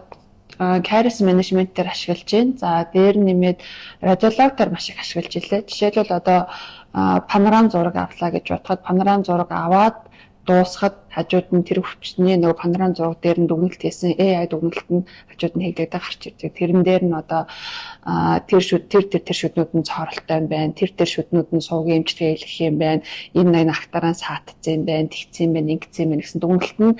кариес менежмент дээр ашиглаж байна. За дээр нэмээд радиолог дээр маш их ашиглаж илээ. Жишээлбэл одоо панорам зураг авлаа гэж бодоход панорам зураг аваад дуусахад хажууд нь тэр өвчтний нөгөө панорам зураг дээр нь дүгнэлт хийсэн AI дүгнэлт нь хажууд нь хийгдээд гарч ирдэг. Тэрэн дээр нь одоо тэр шүднүүд нь цоролтой юм байна. Тэр шүднүүд нь сувгийн эмчилгээ хийх юм байна. Энэ нэг актараа саатцсан юм байна, тэгцсэн юм байна, ингэсэн юм байна гэсэн дүгнэлт нь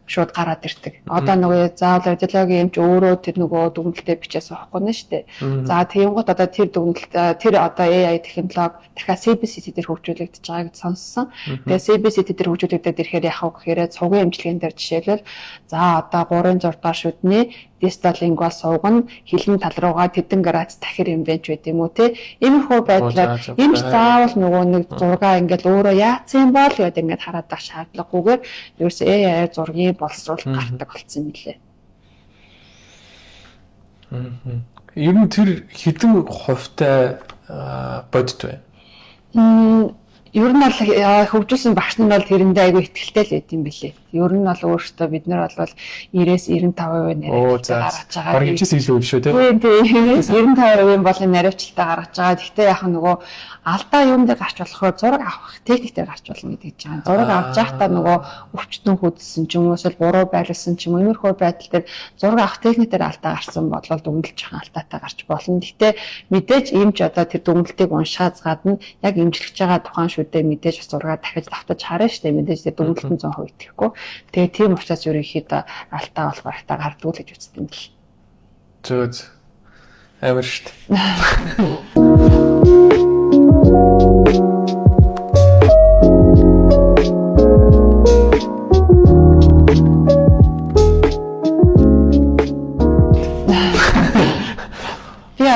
шууд гараад ирдэг. Одоо нөгөө заавал радиологийн эмч өөрөө тэр нөгөө дүгнэлтээ бичээ суухгүй нь шүү дээ. За тэгэнгუთ одоо тэр дүгнэлт тэр одоо AI технологи дахиад CBCT дээр хөгжүүлэгдэж байгааг сонссон. Тэгээ CBCT дээр хөгжүүлэгдээд ирэхээр яах вэ гэхээр цугийн эмчилгээнд дээр жишээлбэл за одоо 3-6 дугаар шүдний distal lingual сувг нь хилэн тал руугаа тэдэн градус тахир юм байж байт юм уу те. Иймэрхүү байдлаар эмч заавал нөгөө нэг зургаа ингээл өөрөө яатсан бол гэдэг ингээд хараад байх шаардлагагүйгээр ерөөс AI зургийг боловсруулалт гаргадаг болсон юм лээ. Ер нь тэр хэдэн хувьтай бодит вэ? Ер нь бол хөгжүүлсэн багш нар бол тэрэндээ айгүй ихтэй л байт юм билээ. Ер нь бол өөрөөсөө бид нар бол 90-95% наривчлалтай гаргаж байгаа. Бараг хичээс илүү юм шүү те. Тийм 95% бол наривчлалтай гаргаж байгаа. Гэхдээ яг нөгөө алдаа юм дээр гарч болохоор зураг авах техник дээр гарч болно гэдэг чинь. Зураг авч байхдаа нөгөө өвчтөн хөдөлсөн ч юм уу эсвэл буруу байрлсан ч юм уу иймэрхүү байдал дээр зураг авах техник дээр алдаа гарсан бол дүгнэлт жоохон алдаатай гарч болно. Гэхдээ мэдээж эмч одоо тэр дүгнэлтийг уншаад гадна яг эмчлэж байгаа тухайн шүдээ мэдээж зургаа дахиж давтаж харна шүү дээ. Мэдээж тэр дүгнэлтэн 100% итгэхгүй. Тэгээ тийм учраас ерөнхийдөө алдаа бол барахтаа гардаг л гэж үздэг юм л. Зөө амар шүү дээ.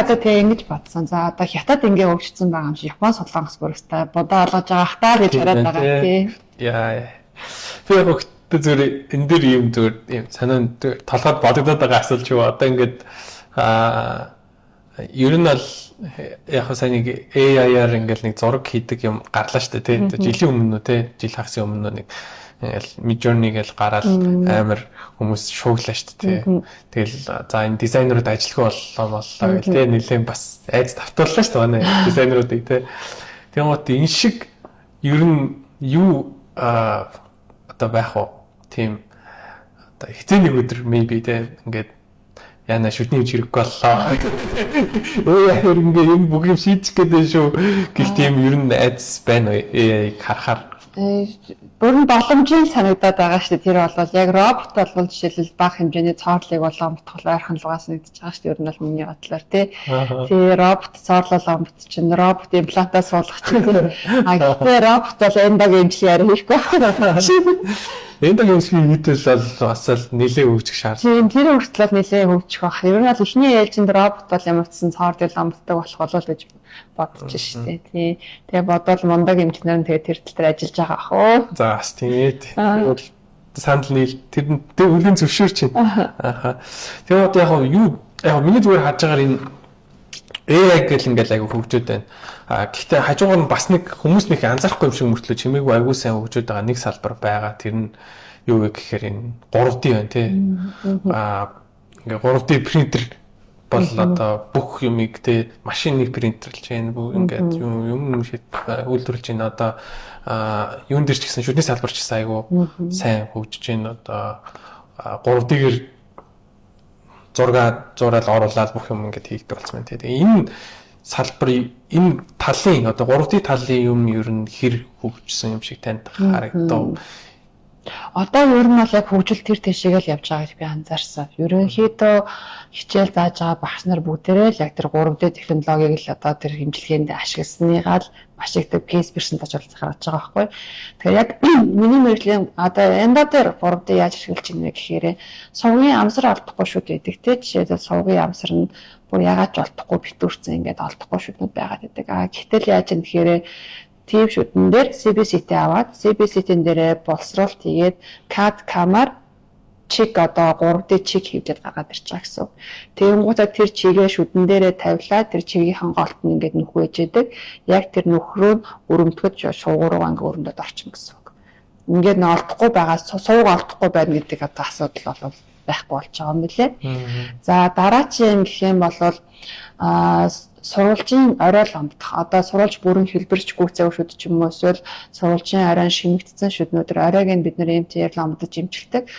Одоо тэгээ ингэж бодсон. За одоо хятад ингээ хөгжсөн байгаа юм шиг Япон солонгос бүрстэй бодоо олгож байгаа хтаа гэж хараад байгаа тий. Яа. Тэгээ хөгтө зүгээр энэ дэр юм зүгээр юм санаа толгойд бодогдоод байгаа асуулт юу одоо ингээд ер нь бол яг хөө сайн нэг AI-аар ингээл нэг зураг хийдэг юм гарлаа штэ тий. Жилийн өмнө үү тий. Жил хагасын өмнө нэг Midjourney гэл гараад амар хүмүүс шууглаа шүү дээ. Тэгэл за энэ дизайнерууд ажиллах боллоо гэл тэ нэлээд бас айц давтууллаа шүү дээ манай дизайнеруудыг тэ. Тэгмээд энэ шиг ер нь юу одоо байх вэ? Тийм одоо хэцээ нэг өдөр maybe тэ ингээд яна шүтний үж хэрэггүй боллоо. Өө ингээ юм бүх юм шийдэх гэдэг шүү. Гэх тийм ер нь айц байна уу? Харахаар бүрэн боломжийг санагдаад байгаа шүү дээ. Тэр бол яг робот бол жишээлбэл бага хэмжээний цоорлыг болгоомтгол ойрхон лугаас нэгдэж байгаа шүү дээ. Ер нь бол миний бодлоор тий. Тэгээ робот цоорлоломт чинь робот имплантаа суулгах чинь. Гэхдээ робот бол эндагийн эмчилгээ хийхгүй байна. Эндагийн эмчилгээ хийтэл бол бас л нэлээд хөгжих шаардлага. Тийм тэр хүртэл нэлээд хөгжих баг. Ер нь бол эхний ээлжинд робот бол ямар ч сан цоорлыг ломтдаг болох болов гэж бодож штэ тий. Тэгээ бодвол мундаг эмчнэр нь тэгээ тэр тал дээр ажиллаж байгаа ах уу. За бас тийм ээ. Сандал нийл тэр үлийн зөвшөөрч байна. Ааха. Тэгээд яг юу яг миний зүгээр хаж байгаагаар энэ AI гэл ингээл айгу хөгжөөд байна. Гэхдээ хажуугаар нь бас нэг хүмүүс нэг анзаарахгүй юм шиг мөртлөө чимээгүй айгу сайн хөгжөөд байгаа нэг салбар байгаа. Тэр нь юу вэ гэхээр энэ 3D байна тий. Ингээ 3D принтер бол одоо бүх юмыг тий машиныг принтерлж байна. Бүх ингээд юм шийд үйлдвэрлэж байна. Одоо юун дээр ч гэсэн шүдний салбар ч гэсэн айгу сайн хөгжиж байна. Одоо 3D-гээр зураг оруулаад бүх юм ингээд хийгдэх болсон байна тий. Тэгээ энэ салбарын энэ талын одоо 3D талын юм ер нь хэр хөгжсөн юм шиг танд харагдав. Одоо ер нь бол яг хөгжил тэр тийшээ л явж байгааг би анзаарсан. Ерөнхийдөө хичээл зааж байгаа багш нар бүгдээрээ л яг тэр 3D технологиг л одоо тэр хэмжлэгээнд ашигласныгаа л маш их кейс персентаж болж гарч байгаа байхгүй. Тэгэхээр яг миний мэргэжлийн одоо энда дээр 3D яаж ашиглаж байна гэхээр сувгийн амсар олдохгүй шүү гэдэг те. Жишээлбэл сувгийн амсар нь бүр ягаад ч олдохгүй битүүрсэн ингээд олдохгүй шүднүүд байгаад байдаг. Гэтэл яаж юм гэхээр тийм шүдэн дээр CBCT аваад CBCT-н дээрээ боловсруулалт хийгээд CAD камер чиг одоо 3D чиг хийвдээд гаргаад ирж байгаа гэсэн. Тэгэнгუутаа тэр чигээ шүдэн дээрээ тавилаа тэр чигийн хангаалт нь ингээд нөхөө ээжэдэг. Яг тэр нөхрөө өрөмтгөж шуугуураа ингээд өрөндөд орчин гэсэн. Ингээд н олдохгүй байгаа сууг олдохгүй байна гэдэг одоо асуудал бол байхгүй болж байгаа юм билээ. За дараачийн гэх юм бол сурвалжийн орой ломдох одоо сурвалж бүрэн хэлбэрч гүйцээг шүд ч юм уу эсвэл сурвалжийн оройн шимэгдсэн шүднүүдэр оройг нь бид нэр MTR ломдож имчилдэг.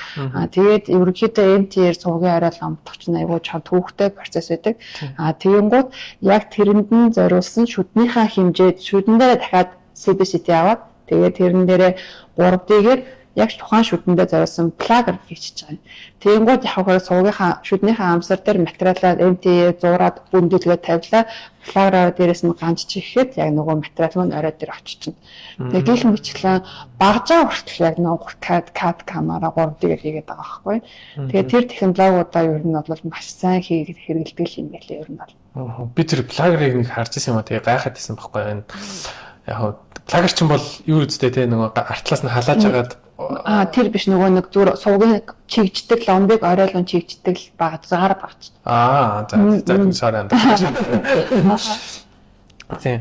Тэгээд ерөнхийдөө MTR сувгийн орой ломдох чинь айгүй чад төвхтэй процесс байдаг. Тэгэнгუთ яг тэрэнд нь зориулсан шүднийхээ хэмжээд шүдэн дээрээ дахиад CBCT аваад тэгээд тэрэн дээрээ 3D-гээр яг тухайн шүдэндээ зориулсан плагер хийчихэж байгаа юм. Тэгэнгүүт яг хөө сувгийнхаа шүднийхээ амсар дээр материалаа MTA зуураад бүндэлгээ тавилаа. Плагераар дээрээс нь ганж чихэхэд яг нөгөө материал маань орой дээр оччихно. Тэгээд гэх мэтчлэн багжаа хүртэл яг нөгөө CAD камера 3D-гээр хийгээд байгаа байхгүй. Тэгээд тэр технологиудаа ер нь бол маш сайн хэрэгэлдэг юм байлээ ер нь бол. Би тэр плагерыг нэг харж ирсэн юм аа тэгээ гайхаад байсан байхгүй энэ яг плагер чинь бол юу үстэй те нөгөө артлаас нь халааж агаад тэр биш нөгөө нэг зүгээр сувгийн чигждэг ломбыг оройлон чигждэг багзаар багч. За сараа. Тийм.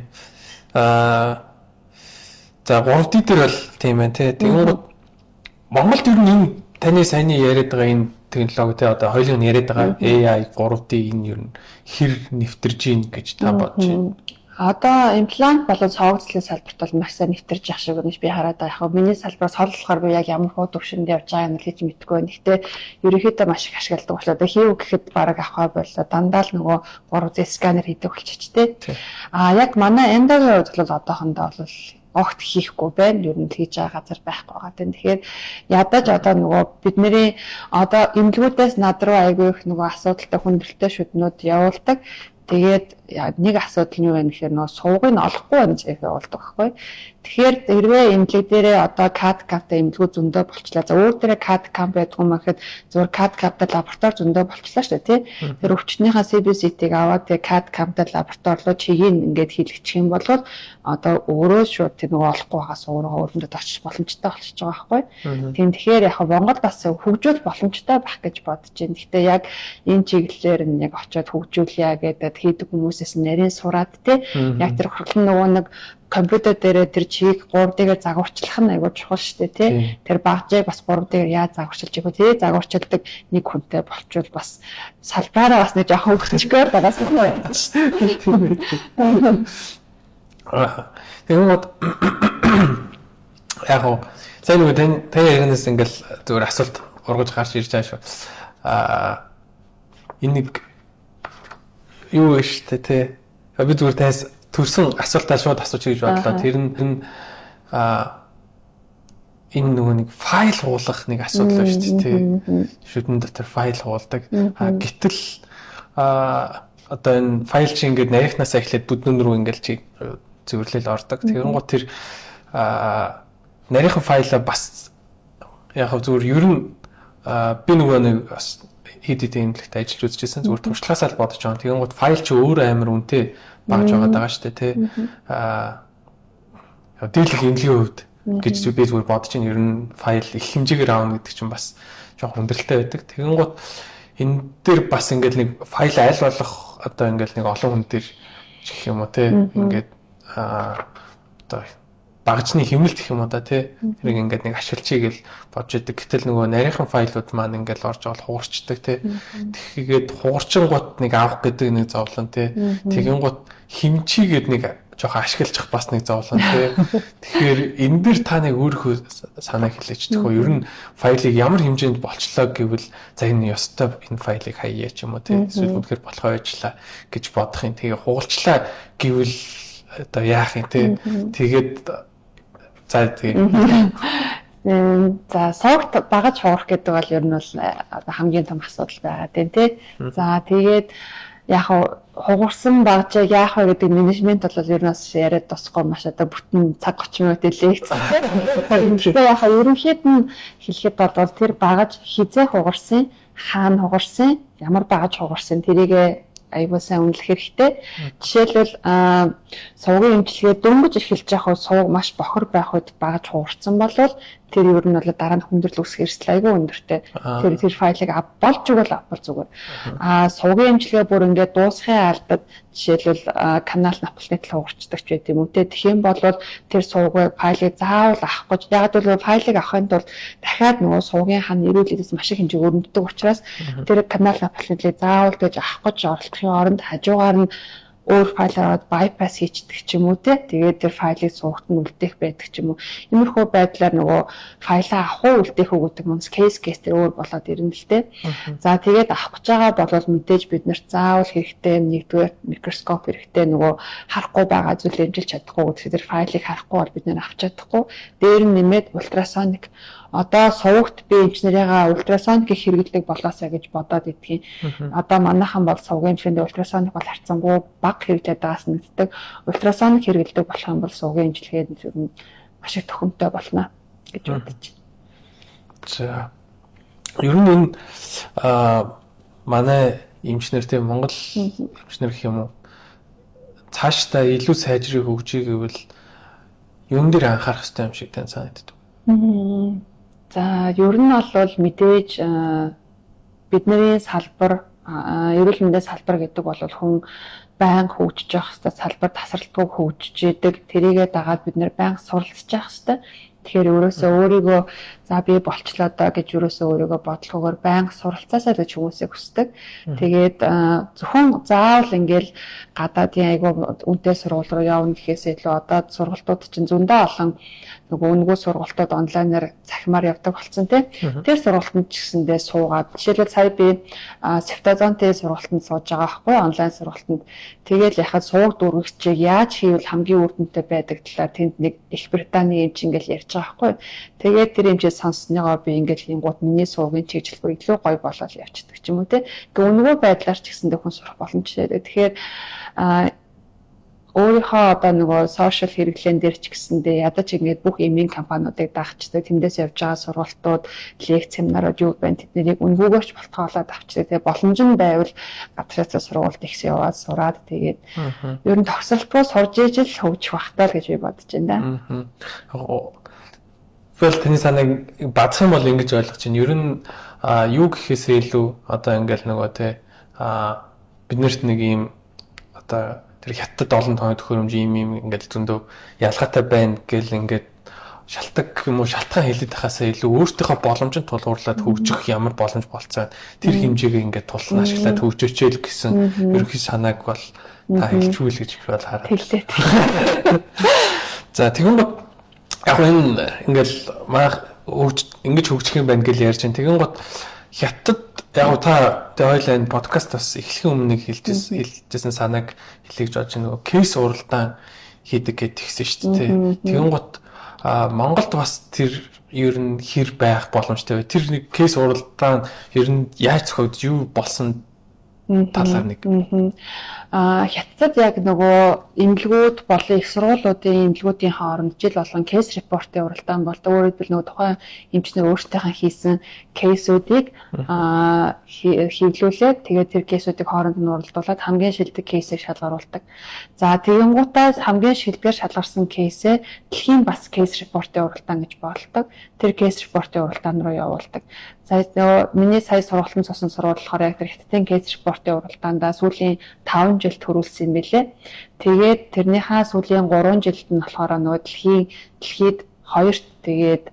За 3D дээр бол тийм байна те. Тэгвэл Монголд ер нь энэ таны саяны яриад байгаа энэ технологи те одоо хоёулын яриад байгаа AI 3D энэ ер нь хэр нэвтэрж ийн гэж та бодож байна. Одоо имплант болон цогцлын салбарт бол маш сайн нэвтэрж явах шиг байна. Би хараад байгаа. Яг миний салбараас холлохоор би яг ямар хуу төвшөнд явж байгааг нь л хийж мэдэхгүй байна. Гэхдээ ерөнхийдөө маш их ашигладаг болоо. Одоо хийв гэхэд бараг авах болоо. Дандаа л нөгөө 3D сканер хийдэг болчих тээ. Яг манай эндогийн хувьд бол одоохондоо бол огт хийхгүй байна. Ер нь хийж байгаа газар байхгүй байгаа. Тэгэхээр ядаж одоо нөгөө бидний одоо эмнэлгүүдээс над руу айгүй их нөгөө асуудалтай хүндрэлтэй шүднүүд явуулдаг. Тэгээд нэг асуудал нь юу вэ гэхээр нөө сувгыг олохгүй байна гэж явуулдаг байхгүй. Тэгэхээр хэрвээ эмнэлэг дээрээ одоо CAD CAM-тай эмнэлгүүд зөндөө болчлаа. За өөр дээрээ CAD CAM байдгүй юм гэхэд зөвхөн CAD CAM-тай лаборатори зөндөө болчлаа шүү дээ тий. Тэр өвчтнийхээ CBCT-г аваад тэгээ CAD CAM-тай лаборатори руу чигийг ингээд хийлгчих юм бол одоо өөрөө шууд тэр нөгөө олохгүй байгаас өөрөө өрөмдөд очиж боломжтой болчихж байгаа байхгүй. Тийм тэгэхээр яг Монгол бас хөгжүүл боломжтой байх гэж бодож байна. Гэхдээ яг энэ чиглэлээр нь яг очиод хөгжүүлъя гэдэг хийдэг хүмүүсээс нарийн сураад тий. Яг тэр хөргөлн нөгөө нэг компьютер дээрээ тэр чигийг 3D-гээр загварчлах нь айгүй чухал шүү дээ тий. Тэр багжийг бас 3D-гээр яаж загварчилж ийгөө тий загварчилдаг нэг хүнтэй болчвол бас салбараа бас нэг жоохон хөгжчихээр байгаас нь байна шүү дээ. Тэгээд яг гоо сайн үг тань ярианаас ингээл зүгээр асуулт ургаж гарч ирж байгаа шүү. Энэ нэг юу вэ шүү дээ тий. Би зүгээр таас төрсөн асуултаа шууд асууж гэж бодлоо. Тэр нь энэ нөгөө нэг файл хуулах нэг асуудал байна шүү дээ. Шүдэн дотор файл хуулдаг. Гэтэл одоо энэ файл чинь ингээд нарийнхнаас эхлээд бүднэн рүү ингээд чи зөвөрлөл ордог. Тэгэнгუთ тэр нарийнхан файлаа бас яг зүгээр ер нь би нөгөө нэг хэд эмнэлэгт ажиллаж үзчихсэн зүгээр туршлагаасаа л бодож байгаа. Тэгэнгუთ файл чи өөр амар үнэтэй багж байгаа шүү дээ тий. Дийлэх эмнэлгийн хувьд гэж би зүгээр бодож байна. Ер нь файл их хэмжээгээр аавна гэдэг чинь бас жоохон хүндрэлтэй байдаг. Тэгэнгუთ энэ дээр бас ингээд нэг файл аль болох одоо ингээд нэг олон хүн дээр гэх юм уу тий. Ингээд одоо багжны хэмнэлт гэх юм уу да тий. Тэрийг ингээд нэг ашиглачий гэж бодож идэг. Гэтэл нөгөө нарийнхан файлууд маань ингээд орж байгаа хугарчдаг тий. Тэгэхээр хугарчингууд нэг авах гэдэг нэг зовлон тий. Тэгэнгუთ хэмчигээд нэг жоохон ашиглах бас нэг зовлон тий. Тэгэхээр энэ дэр та нэг өөрөө санаа хэлээч. Тэгэхээр ер нь файлыг ямар хэмжээнд болчлоо гэвэл за энэ ёстой энэ файлыг хаяа ч юм уу тий. Эсвэл үнэхээр болохоо ажиллаа гэж бодох юм. Тэгээ хугалчлаа гэвэл одоо яах юм тий. Тэгээд за согт багаж хуурах гэдэг бол ер нь бол хамгийн том асуудал байгаа тийм тий. За тэгээд яг хугарсан багжийг яах вэ гэдэг менежмент бол ер нь бас яриад тусахгүй маш одоо бүтэн цаг 30 минут лекц. Тэгээд яг ерөнхийд нь хэлэхэд бол тэр багаж хизээ хугарсан, хаана хугарсан, ямар багаж хугарсан тэрийг айгуу сайн үнэлэх хэрэгтэй. Жишээлбэл сувгийн эмчилгээ дөнгөж эхэлж явах сувг маш бохор байх үед багаж хуурсан бол тэр ер нь бол дараа нь хүндрэл үүсэх эрсдэл айгүй өндөртэй. Тэр файлыг болж өгвөл авбал зүгээр. Сувгийн эмчилгээ бүр ингээд дуусхын алдад жишээлбэл канал напалтны төлөө хуурчдаг ч байт юм уу те. Тэгэх юм бол тэр сувгийн файлыг заавал авах гэж. Яг л файлыг авахын тулд дахиад нөгөө сувгийн хан нэрүүлэлээс маш их хэмжээ өрнөддөг учраас тэр канал напалтны төлөө заавал гэж авах гэж оролдохын оронд хажуугаар нь өөр файлаар bypass хийчихдэг ч юм уу те. Тэгээд тэр файлыг суугт нь үлдээх байдаг ч юм уу. Иймэрхүү байдлаар нөгөө файлаа авах уу үлдээх үү гэдэг юмс кейс тэр өөр болоод ирнэ л те. За тэгээд авах гэж байгаа бол мэдээж бид нарт заавал хэрэгтэй нэгдүгээр микроскоп хэрэгтэй нөгөө харахгүй байгаа зүйлээ амжилт чадахгүй гэхдээ тэр файлыг харахгүй бол бид нэр авч чадахгүй. Дээр нь нэмээд ультрасоник одоо сувагт би эмчнэрийнхээ ультрасоник хэрэглэдэг болоосаа гэж бодоод идэх юм. Одоо манайхан бол сувгийн эмчилгээнд ультрасоник бол харьцангуй бага хэрэглээд байгаас нэгддэг. Ультрасоник хэрэглэдэг болох юм бол сувгийн эмчилгээнд ер нь маш их төхөмтэй болно гэж бодож байна. За. Ер нь энэ манай эмчнэртэй Монгол эмчнэр гэх юм уу цаашдаа илүү сайжрыг хөгжиж гэвэл юун дээр анхаарах хэрэгтэй юм шиг тань санагддаг. За ер нь бол мэдээж бидний салбар эрүүл мэндийн салбар гэдэг бол хүн байнга хөгжиж явах хэрэгтэй, салбар тасралтгүй хөгжиж идэг. Тэрийгээ дагаад бид нэр байнга суралцж явах хэрэгтэй. Тэгэхээр өөрөөсөө өөрийгөө за би болчлоо доо гэж өөрөөсөө өөрийгөө бодлохоор байнга суралцаасаа гэж хүмүүсийг хүсдэг. Тэгээд зөвхөн заавал ингээл гадаадын айгуу үнэтэй сургууль руу явна гэхээс илүү одоо сургалтууд чинь зөндөө олон нөгөө өнгөө сургалтууд онлайнаар захимаар явдаг болсон тийм. Тэр сургалтанд ч гэсэндээ суугаад жишээлбэл сая би Севтазонтэй сургалтанд сууж байгаа байхгүй онлайн сургалтанд. Тэгээд яхад сууг дүүргэгчийг яаж хийвэл хамгийн үр дүнтэй байдаг талаар тэнд нэг Их Британий эмч ингээл ярьж байгаа байхгүй. Тэгээд тэр эмчээс сонссныгоо би ингээл хийнгуут миний суугийн чиглэлгүй илүү гоё болоод явчихдаг ч юм уу те. Гэхдээ өнгөө байдлаар ч гэсэндээ хүн сурах боломжтой. Тэгэхээр өөрийнхөө одоо нөгөө сошиал хэрэглэн дээр ч гэсэндээ ядаж ингээд бүх эмийн компаниудыг дагчдаг, тэндээс явж байгаа сургалтууд, лекц семинарууд юу байна тэднийг өнгөөгөөч болтгоолоод авчдаг. Тэгээ боломж нь байвал гадаадсаа сургуульд ихс яваад сураад тэгээд ер нь төгсөлтөө сурж ижил хөгжих бахтаа л гэж би бодож байна. Тэгэл таны санааг бадах юм бол ингэж ойлгож байна. Ер нь юу гэхээсээ илүү одоо ингээл нөгөө те биднэрт нэг юм одоо тэр хятад олон тооны төхөөрөмж ийм ингээд зөндөө ялгаатай байна гэл ингээд шалтгаан юм уу шалтгаан хэлээд байхаасаа илүү өөртөөхөө боломжинд тулгуурлаад хөгжих ямар боломж болцоод тэр хэмжээгээ ингээд тулсан ашиглаад хөгжөөчэй л гэсэн ерөнхий санааг бол та хэлчихвэл гэж би бол хараад. За тэгвэл яг энэ ингээд маань ингэж хөгжих юм байна гэж ярьж байна. Тэгэн гот хятад яг та хоёлаа энэ подкаст бас эхлэхийн өмнө хэлжсэн санааг хэлье гэж бодож нөгөө кейс уралдаан хийдэг гэж тэгсэн шүү дээ. Тэгэн гот Монголд бас тэр ер нь хэр байх боломжтой вэ? Тэр нэг кейс уралдаан ер нь яаж зохиогдож юу болсон талаар нэг. Хятадд яг нөгөө эмнэлгүүд болон их сургуулиудын эмнэлгүүдийн хооронд жил болгон кейс репортын уралдаан болдог. Өөрөөр хэлбэл нөгөө тухайн эмчнэр өөртөөхөө хийсэн кейсүүдийг хэвлүүлээд тэгээд тэр кейсүүдийг хооронд нь уралдуулад хамгийн шилдэг кейсийг шалгаруулдаг. За тэгэнгუутаа хамгийн шилдгээр шалгарсан кейсээ дэлхийн бас кейс репортын уралдаан гэж болдог. Тэр кейс репортын уралдаан руу явуулдаг. Сая нөгөө миний сая сургалтын цусан сургууль болохоор яг тэр хятадын кейс репортын уралдаандаа сүүлийн 5 жил төрүүлсэн юм билээ. Тэгээд тэрнийхээ сүүлийн 3 жилд нь болохоор нөгөө дэлхийд 2-т тэгээд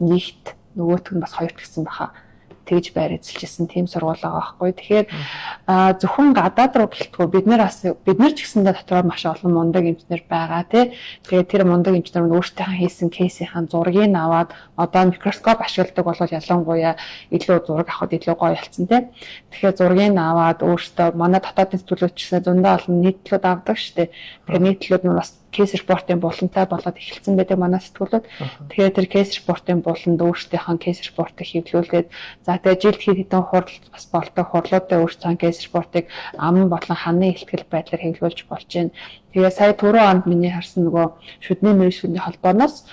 1-т нөгөөх нь бас 2-т гэсэн баха. Тэгж байр эзэлжсэн тийм сургууль байгаа байхгүй. Тэгэхээр зөвхөн гадаад руу гэлтгүй бид нар ч гэсэндээ дотроо маш олон мундаг эмчнэр байгаа тий. Тэгээд тэр мундаг эмчнэр нь өөртөөхөө хийсэн кейсийн зургийг аваад одоо микроскоп ашигладаг бол ялангуяа илүү зураг авахд илүү гоё болцсон тий. Тэгэхээр зургийг аваад өөртөө манай дотоодын сэтгүүлүүд ч гэсэн зөндөө олон нийтлүүд авдаг шүү дээ. Тэгэхээр нийтлүүд нь бас кейс репортын булантай болоод эхэлсэн байдаг манай сэтгүүлүүд. Тэгэхээр тэр кейс репортын буланд өөрсдийнхөө кейс репортыг хэвлүүлээд за тэгээ жилд хэдэн хурал бас болдог хурлуудаа өөрсдөө кейс репортыг ам болон ханы ихтгэл байдлаар хэвлүүлж болж байна. Тэгээ сая түрүү онд миний харсан нөгөө шүдний мэргэжлийн холбооноос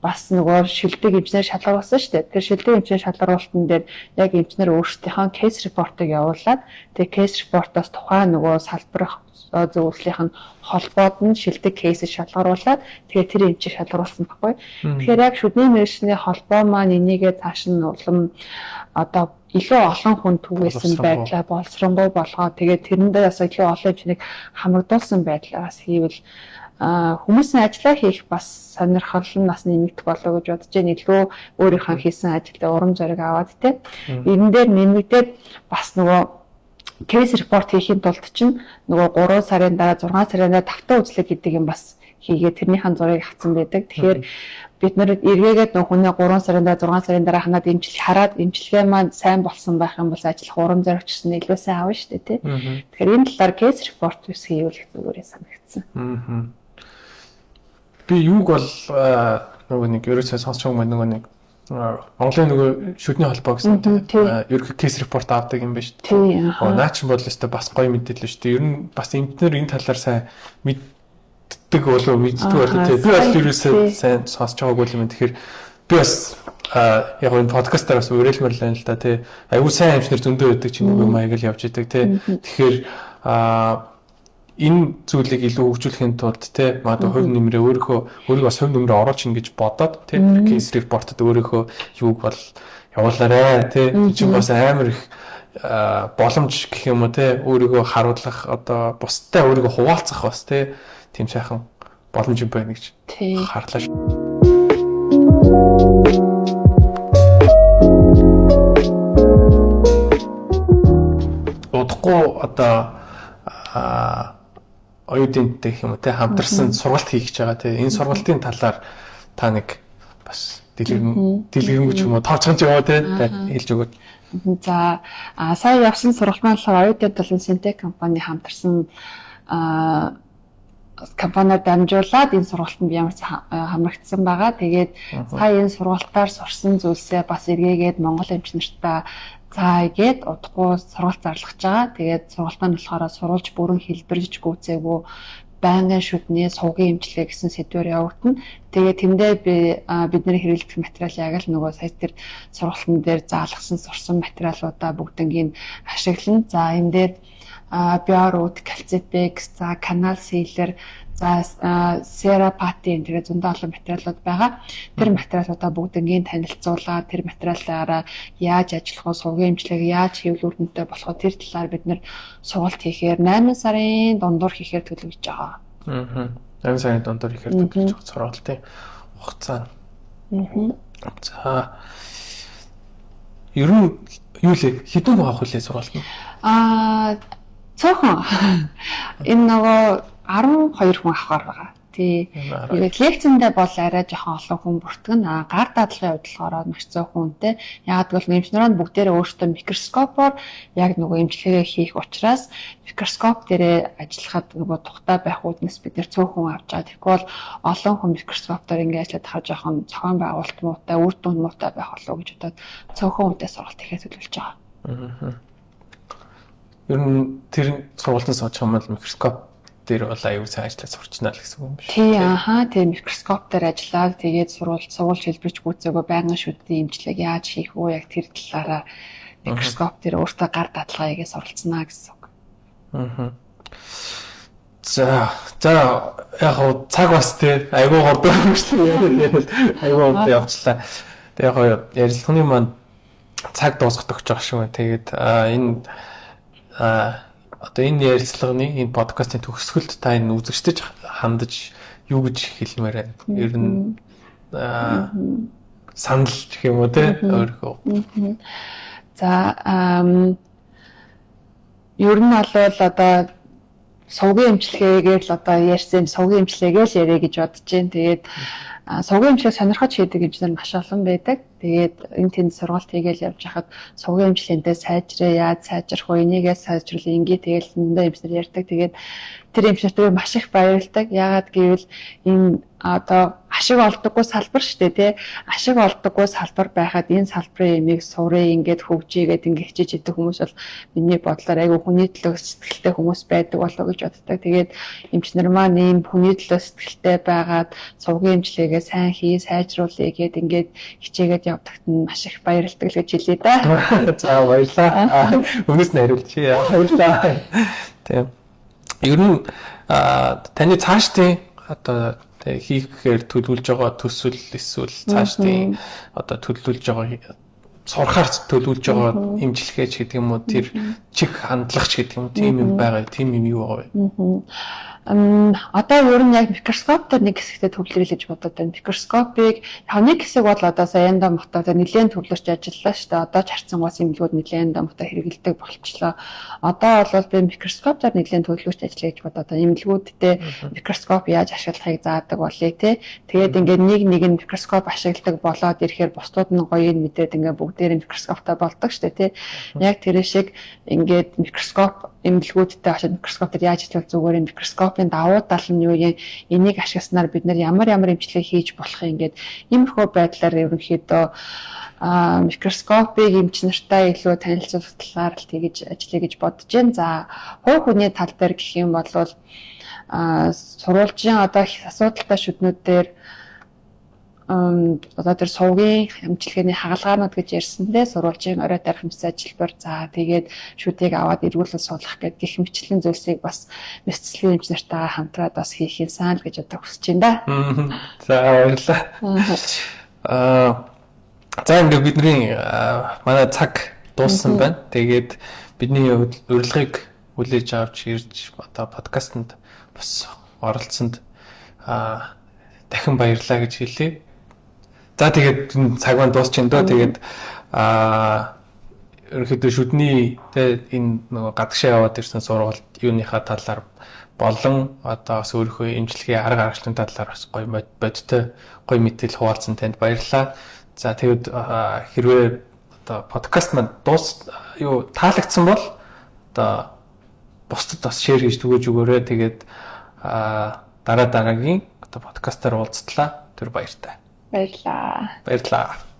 бас нөгөө шилдэг эмчнэр шалгаруулсан шүү дээ. Тэр шилдэг эмчнэр шалгаруулалтан дээр яг эмчнэр өөрсдийнхөө кейс репортыг явуулаад тэр кейс репортоос тухайн нөгөө салбарх зөвлөлийн холбоод нь шилдэг кейсийг шалгаруулад тэгээ тэр эмчийг шалгаруулсан баггүй. Тэгэхээр яг шүдний мэргэжлийн холбоо маань энийгээ цааш нь улам одоо илүү олон хүн түгээсэн байдлаа боловсронгуй болгоод тэгээ тэрэндээ бас илүү олон эмчнийг хамрагдуулсан байдлаас хийвэл хүмүүсийн ажиллаа хийх бас сонирхол нь бас нэмэгдэх болов гэж бодож байна. Илүү өөрийнхөө хийсэн ажилдаа урам зориг аваад те. Энэ дээр нэмэгдээд бас нөгөө кейс репорт хийхин тулд чинь нөгөө 3 сарын дараа 6 сарын дараа давтаа үзлэг гэдэг юм бас хийгээд тэрнийхэн зургийг авсан байдаг. Тэгэхээр бид нар эргээгээд нөгөө хүний 3 сарын дараа 6 сарын дараа ханаад эмчилгээ маань сайн болсон байх юм бол ажиллах урам зориг ч гэсэн илүү сайн авна шүү дээ тий. Тэгэхээр энэ талаар кейс репорт хийвэл зүгээрээ санагдсан. Би юуг бол нөгөө нэг ерөөсөө сонсч байгаа нөгөө нэг Монголын нөгөө шүдний холбоо гэсэн ерөнхий кейс репорт авдаг юм байна шүү дээ. Наа чинь бол өстой бас гоё мэдээлэл шүү дээ. Ер нь бас эмтнэр энэ талаар сайн мэддэг болов мэддэг болов тий. Би бол ерөөсөө сайн сонсож байгаагүй юм. Тэгэхээр би бас яг энэ подкастаар бас уриалмаар л байна л да тий. Аюу сайн эмчнэр зөндөө байдаг чинь нөгөө маяг л явж идэг тий. Тэгэхээр энэ зүйлийг илүү хөгжүүлэхийн тулд тий магадгүй хувь нэмрээ өөрийгөө бас хувь нэмрээ оруулж ин гэж бодоод тий кейс репортод өөрийнхөө юуг бол явуулаарэ тий чи бас амар их боломж гэх юм уу тий өөрийгөө харуулах одоо бусдтай өөрийгөө хуваалцах бас тий тийм сайхан боломж юм байна гэж харлаа шүү. Удахгүй одоо оюутнуудтай гэх юм уу те хамтарсан сургалт хийх гэж байгаа те энэ сургалтын талаар та нэг бас дэлгэрэнгүй ч юм уу тооцоолж байгаа те хэлж өгөөд. За сая явсан сургалт маань болохоор оюутнууд болон Синтек компани хамтарсан компаниар дамжуулаад энэ сургалтанд би ямар хамрагдсан байгаа. Тэгээд сая энэ сургалтаар сурсан зүйлсээ бас эргээгээд Монгол эмчнэртээ цаагээд удахгүй сургалт зарлах байгаа. Тэгээд сургалт маань болохоор сурвалж бүрэн хэлбэрж гүйцээгүй байнгын шүдний сувгийн эмчилгээ гэсэн сэдвээр явагдана. Тэгээд тэндээ бидний хэрэглэх материал яг л нөгөө сая тэр сургалтын дээр заалгасан сурсан материалуудаа бүгднийг ашиглана. За энэ дээр биорут, кальципекс, за канал сейлер, за серапати энэ зөндөө олон материалууд байгаа. Тэр материалуудаа бүгднийг танилцуулаад тэр материалаараа яаж ажиллах вэ, сувгийн эмчилгээг яаж хийвэл үр дүнтэй болох вэ, тэр талаар бид нэр сургалт хийхээр 8 сарын дундуур хийхээр төлөвлөж байгаа. 8 сарын дундуур хийхээр төлөвлөж байгаа сургалтын хугацаа. За ер нь юу лээ хэдэн хүн авах вэ сургалт нь? Цөөхөн энэ нөгөө 12 хүн авахар байгаа. Тий. Лекцэндээ бол арай жоохон олон хүн бүртгэн. Гар дадлагын хувьд болохоор маш цөөхөн хүнтэй. Яг гэвэл эмчнэрээ бүгдээрээ өөрсдөө микроскопоор яг нөгөө эмчилгээ хийх учраас микроскоп дээрээ ажиллахад нөгөө тухтай байх үүднээс бид нэр цөөхөн авч байгаа. Тэгвэл олон хүн микроскоптоор ингээд ажиллаад хаа жоохон зохион байгуулалт муутай, үр дүн муутай байх болов гэж бодоод цөөхөн хүнтэй сургалт хийхэд төлөвлөж байгаа. Ер нь тэр сургалтын сууж байгаа бол микроскоп дээр бол аюул сайн ажиллаж сурчнаа л гэсэн юм биш үү? Тий, тэр микроскоп дээр ажиллаад тэгээд сурвалж хэлбэрч гүйцээгөө байнгын шүдний эмчилгээг яаж хийх вэ? Яг тэр талаараа микроскоп дээр өөртөө гар дадлага хийгээд суралцсанаа гэсэн үг. За яг хоо цаг бас тий аюул гордоо юм шүү дээ. Аюул гордоо явчлаа. Тэгээд яг ярилцлагын маань цаг дуусгах гэж байгаа шүү. Тэгээд энэ одоо энэ ярилцлагын энэ подкастын төгсгөлд та энэ үзэгчдэж хандаж юу гэж хэлмээр байна? Ер нь санал гэх юм уу те өөрийнхөө. За ер нь бол одоо сувгийн эмчилгээгээр л одоо ярьсан сувгийн эмчилгээгээ л яриа гэж бодож байна. Тэгээд сувгийн эмчилгээ сонирхож хийдэг эмчнэр маш олон байдаг. Тэгээд энэ тэнд сургалт хийгээл явж хахад сувгийн эмчилгээндээ сайжраа яаж сайжрах вэ? Энийгээ сайжруулах ингээ тэгэл зөндөө эмчнэр ярьдаг. Тэгээд тэр эмчнэртэй маш их баярлдаг. Яагаад гэвэл энэ одоо ашиг олдоггүй салбар шүү дээ тий. Ашиг олдоггүй салбар байхад энэ салбарын эмийг сурыг ингээд хөгжийгээд ингээ хичээж идэх хүмүүс бол миний бодлоор айгүй хүний төлөө сэтгэлтэй хүмүүс байдаг болов гэж боддог. Тэгээд эмчнэр маань ийм хүний төлөө сэтгэлтэй байгаад сувгийн эмчилгээгээ сайн хий, сайжруулъя гэд ингээд хичээгээд явдагт нь маш их баярлдаг л гэж хэлье да. За баярлаа. Өмнөөс нь хариулчихъя. Баярлаа. Тийм. Ер нь таны цаашдын одоо хийхээр төлөвлөж байгаа төсөл эсвэл цаашдын одоо төлөвлөж байгаа сурахаар төлөвлөж байгаа эмчилгээч гэдэг юм уу тэр чих хандлагч гэдэг юм тийм юм байгаа тийм юм юу байгаа вэ? Одоо ер нь яг микроскоп дээр нэг хэсэгтээ төвлөрөе гэж бодоод байна. Микроскопыг яг нэг хэсэг бол одоо сая янда мотор нэлээд төвлөрч ажиллалаа шүү дээ. Одоо чарцсангуус имлгүүд нэлээд янда мотор хэрэгэлдэг болчихлоо. Одоо бол би микроскоп дээр нэлээд төвлөрч ажиллая гэж бодоод байна. Имлгүүдтэй микроскоп яаж ашиглахыг заадаг болъё те. Тэгээд ингээд нэг нь микроскоп ашигладаг болоод ирэхээр бусдууд нь гоё мэдээд ингээд бүгдээрээ микроскоптой болдог шүү дээ те. Яг тэр шиг ингээд микроскоп эмнэлгүүдтэй очоод микроскоп дээр яаж хэлвэл зүгээр микроскопын давуу тал нь юу юм, энийг ашигласнаар бид нар ямар эмчилгээ хийж болох юм гээд иймэрхүү байдлаар ерөнхийдөө микроскопыг эмч нартай илүү танилцуулах талаар л тэгэж ажиллая гэж бодож байна. За хувь хүний тал дээр гэх юм бол сурвалжийн одоо их асуудалтай шүднүүд дээр одоо тэр сувгийн эмчилгээний хагалгаанууд гэж ярьсандээ сурвалжийн орой тарих мэс ажилбар за тэгээд шүдийг аваад эргүүлэн суулгах гэдэг гих мэтлэн зүйлсийг бас мэс цэцлэгийн эмч нартайгаа хамтраад бас хийх юмсан л гэж одоо хүсэж байна да. За баярлалаа. За ингээд бидний манай цаг дууссан байна. Тэгээд бидний урилгыг хүлээж авч ирж одоо подкастэнд бас оролцсонд дахин баярлалаа гэж хэлье. За тэгээд цаг маань дуусчихын доо. Тэгээд ерөнхийдөө шүдний энэ нөгөө гадагшаа яваад ирсэн сургалт юуныхаа талаар болон одоо бас өөрийнхөө эмчилгээ арга аргачлалын талаар бас гоё бодтой гоё мэдээлэл хуваалцсан танд баярлалаа. За тэгээд хэрвээ одоо подкаст маань таалагдсан бол одоо бусдад бас шеэр хийж түгэж өгөөрэй. Тэгээд дараагийн одоо подкастаар уулзтлаа. Тэр баяртай. Баярлалаа. Баярлалаа.